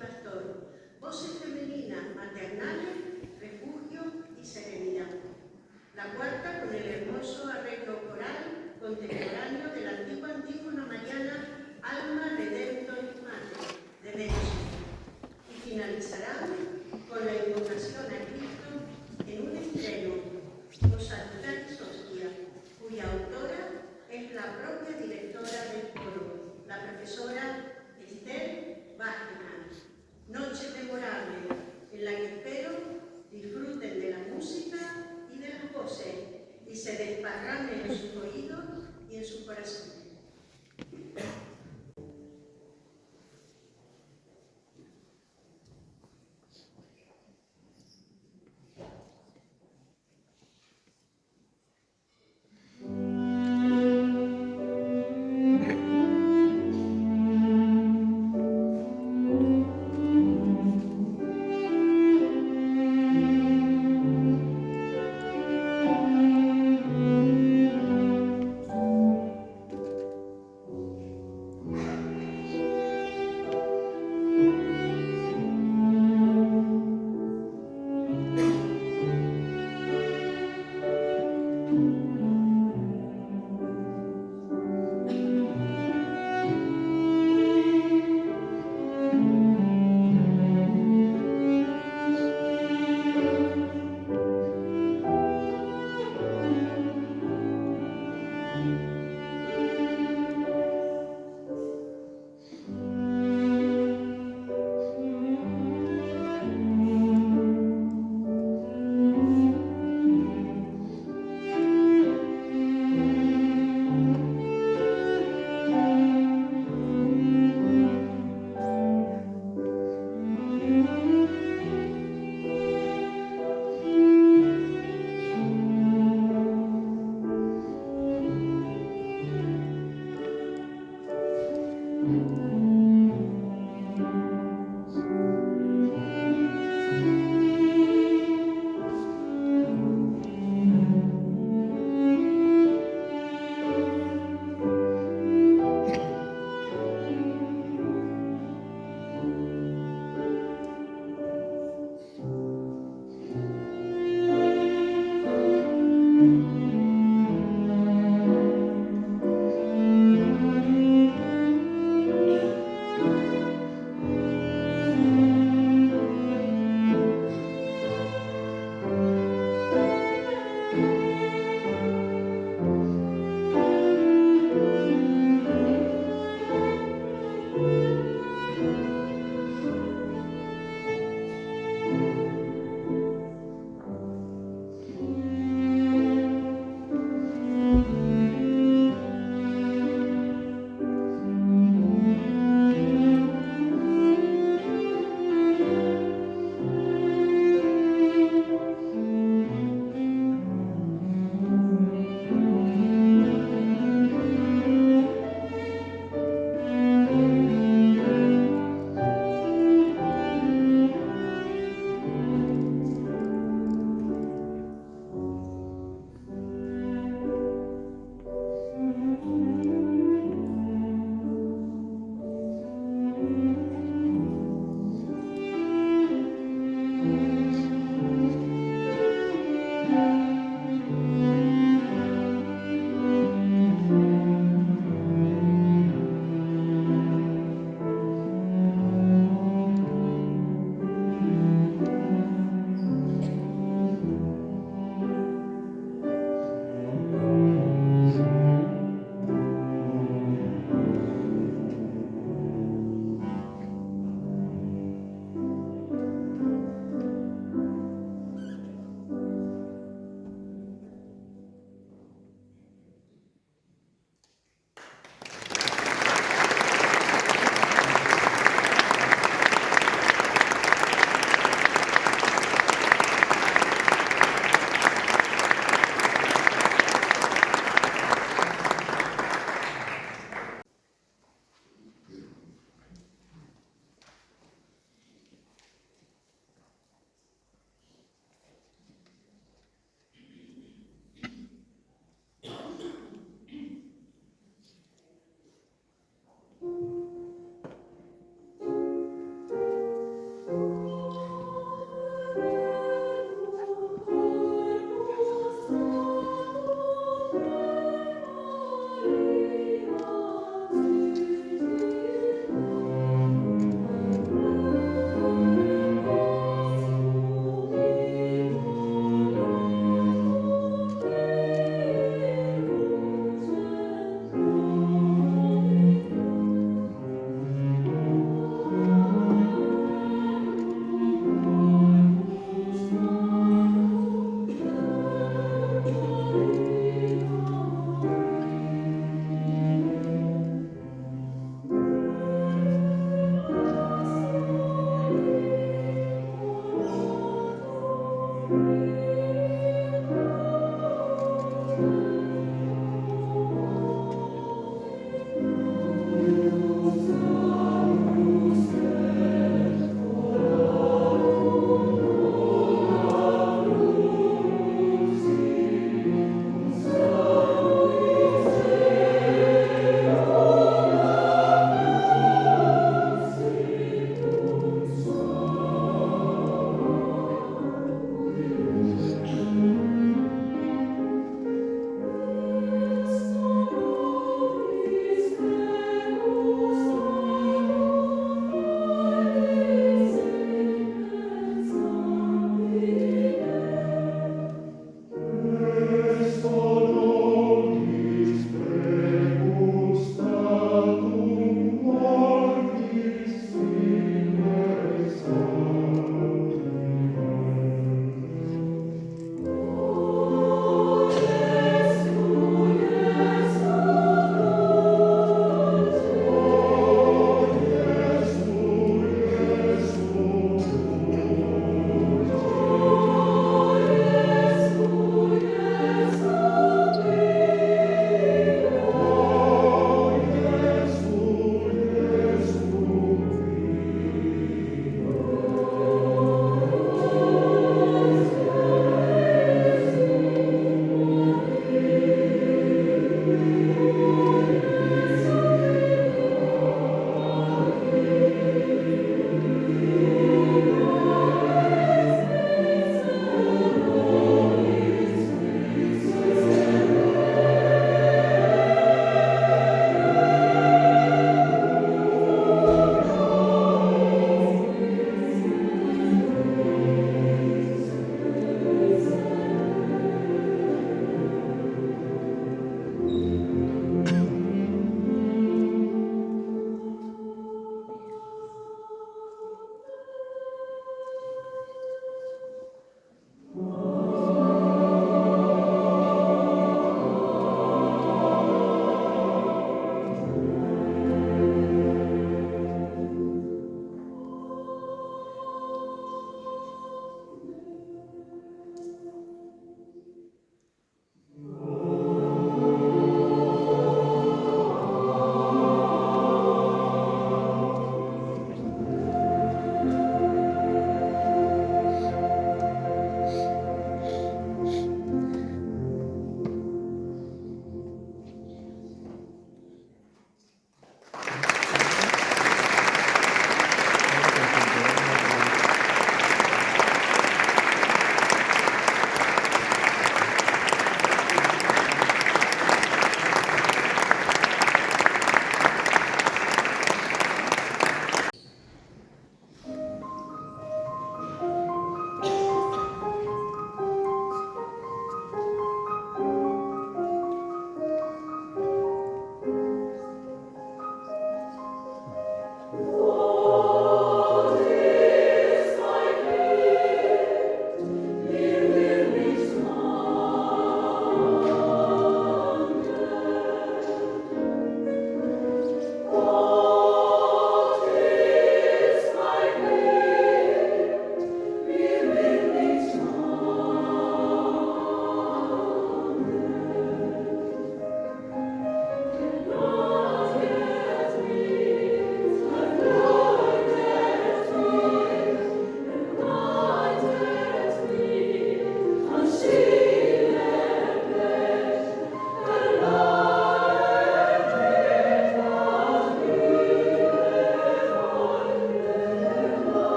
pastor, voces femeninas maternales, refugio y serenidad. La cuarta con el hermoso arreglo coral contemporáneo de la antigua mariana Alma Redemptoris Mater de Benson. Y finalizará con la invocación a Cristo en un estreno con Salutaris Hostia, cuya autora es la propia directora del coro, la profesora Esther Wagner. Noche memorable en la que espero disfruten de la música y de las voces y se desparramen en sus oídos y en sus corazones.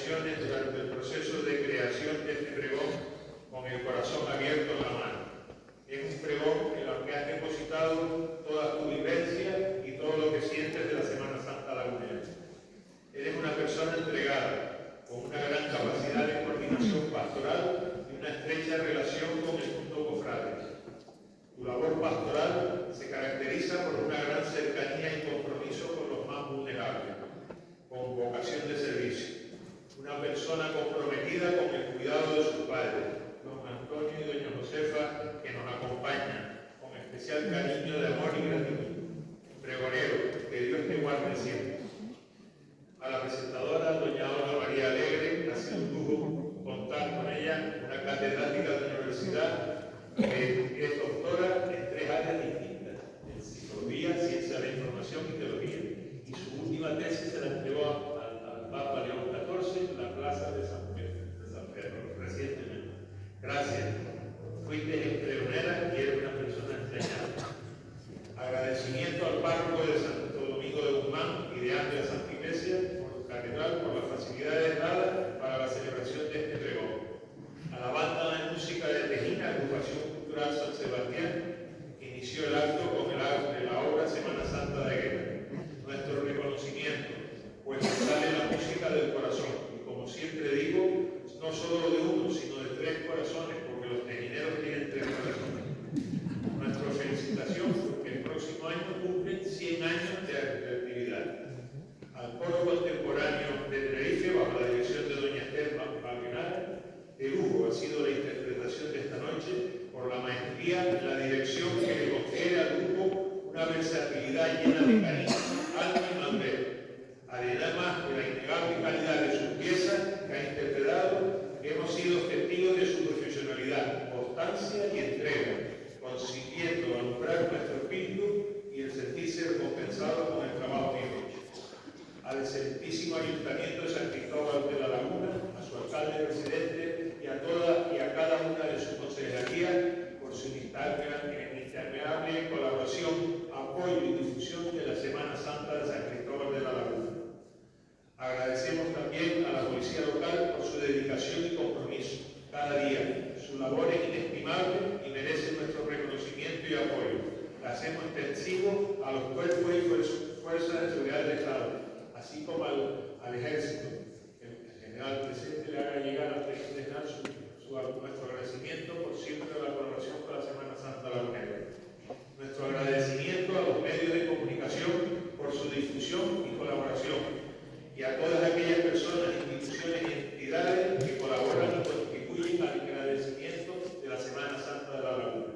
emociones durante el proceso de creación de este pregón con el corazón abierto en la mano. Es un pregón en el que has depositado toda tu vivencia y todo lo que sientes de la Semana Santa lagunera. Eres una persona entregada, con una gran capacidad de coordinación pastoral y una estrecha relación con el mundo cofrade. Tu labor pastoral se caracteriza por una gran cercanía y compromiso con los más vulnerables, con vocación de servicio. Una persona comprometida con el cuidado de sus padres, don Antonio y doña Josefa, que nos acompañan con especial cariño de amor y gratitud. Pregonero, que Dios te guarde siempre. A la presentadora, doña Olga María Alegre, ha sido un lujo contar con ella, una catedrática de universidad que es doctora en 3 áreas distintas, en psicología, ciencia de la información y teología. Y su última tesis se la entregó al Papa León XIV en la plaza de San Pedro, recientemente. Gracias. Fuiste pregonera y eres una persona enseñada. Agradecimiento al párroco de Santo Domingo de Guzmán y de Ángeles Santa Iglesia por su catedral, por las facilidades dadas para la celebración de este pregón. A la banda de música de Tejina, Agrupación Cultural San Sebastián, que inició el acto con el arte de la obra Semana Santa de Guerra. Nuestro reconocimiento, pues sale la música del corazón. Y como siempre digo, no solo de uno, sino de 3 corazones, porque los tejineros tienen 3 corazones. Nuestra felicitación, porque el próximo año cumplen 100 años de actividad. Al coro contemporáneo de Tenerife, bajo la dirección de doña Esther Valguenara, de lujo ha sido la interpretación de esta noche por la maestría y la dirección que le confiere al grupo una versatilidad llena de cariño, alma y madurez. Además de la innegable calidad de sus piezas que ha interpretado, hemos sido testigos de su profesionalidad, constancia y entrega, consiguiendo alumbrar nuestro espíritu y el sentirse recompensado con el trabajo bien hecho. Al excelentísimo Ayuntamiento de San Cristóbal de la Laguna, a su alcalde presidente y a toda y a cada una de sus consejerías por su interminable colaboración, apoyo y difusión de la Semana Santa de San Cristóbal de la Laguna. Agradecemos también a la Policía Local por su dedicación y compromiso cada día. Su labor es inestimable y merece nuestro reconocimiento y apoyo. La hacemos extensivo a los cuerpos y fuerzas de seguridad del Estado, así como al Ejército. El general presidente le haga llegar al presidente general nuestro agradecimiento por siempre la colaboración con la Semana Santa lagunera. Nuestro agradecimiento a los medios de comunicación por su difusión y colaboración, y a todas aquellas personas, instituciones y entidades que colaboran y contribuyen al agradecimiento de la Semana Santa de la Laguna.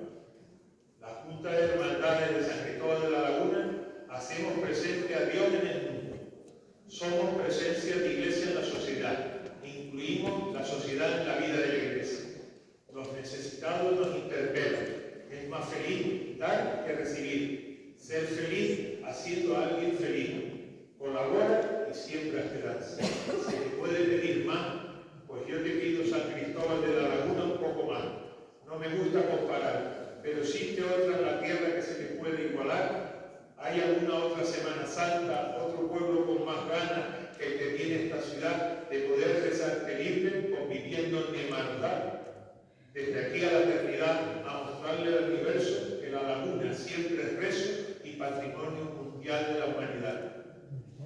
La Junta de Hermandades de San Cristóbal de la Laguna hacemos presente a Dios en el mundo. Somos presencia de Iglesia en la sociedad. Incluimos la sociedad en la vida de la Iglesia. Los necesitados nos interpelan. Es más feliz dar que recibir. Ser feliz haciendo a alguien feliz. Colabora y siembra esperanza. Si te puede pedir más, pues yo te pido, San Cristóbal de la Laguna, un poco más. No me gusta comparar, pero existe otra en la tierra que se le puede igualar. ¿Hay alguna otra Semana Santa, otro pueblo con más ganas que el que tiene esta ciudad de poder rezarte libre, conviviendo en hermandad? Desde aquí a la eternidad, a mostrarle al universo que la Laguna siempre es rezo y patrimonio mundial de la humanidad.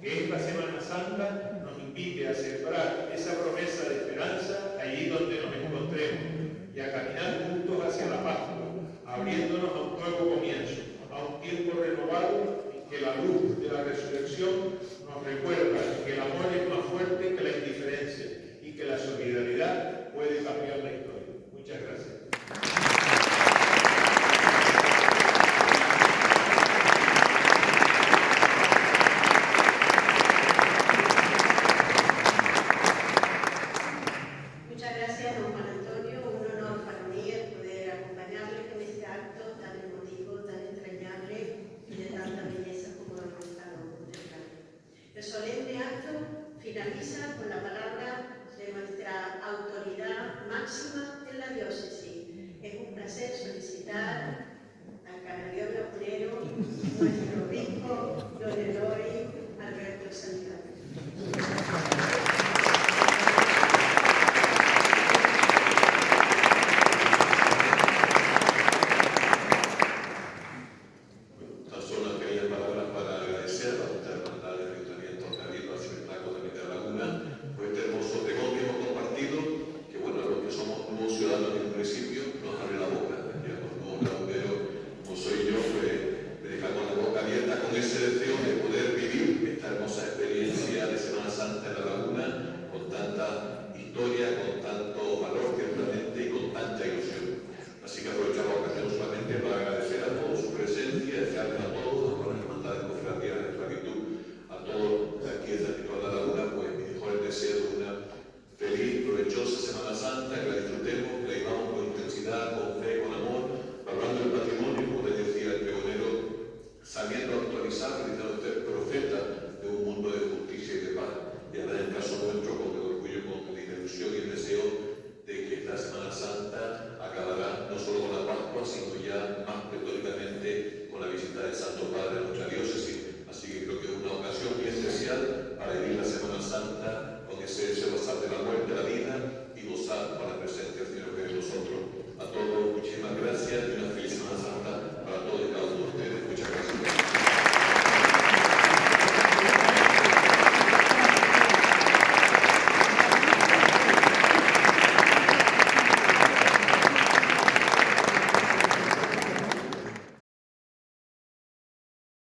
Que esta Semana Santa nos invite a sembrar esa promesa de esperanza allí donde nos encontremos y a caminar juntos hacia la Pascua, abriéndonos a un nuevo comienzo, a un tiempo renovado en que la luz de la resurrección nos recuerda que el amor es más fuerte que la indiferencia y que la solidaridad puede cambiar la historia. Muchas gracias. Feliz, provechosa Semana Santa, que la disfrutemos, que la vivamos con intensidad, con fe,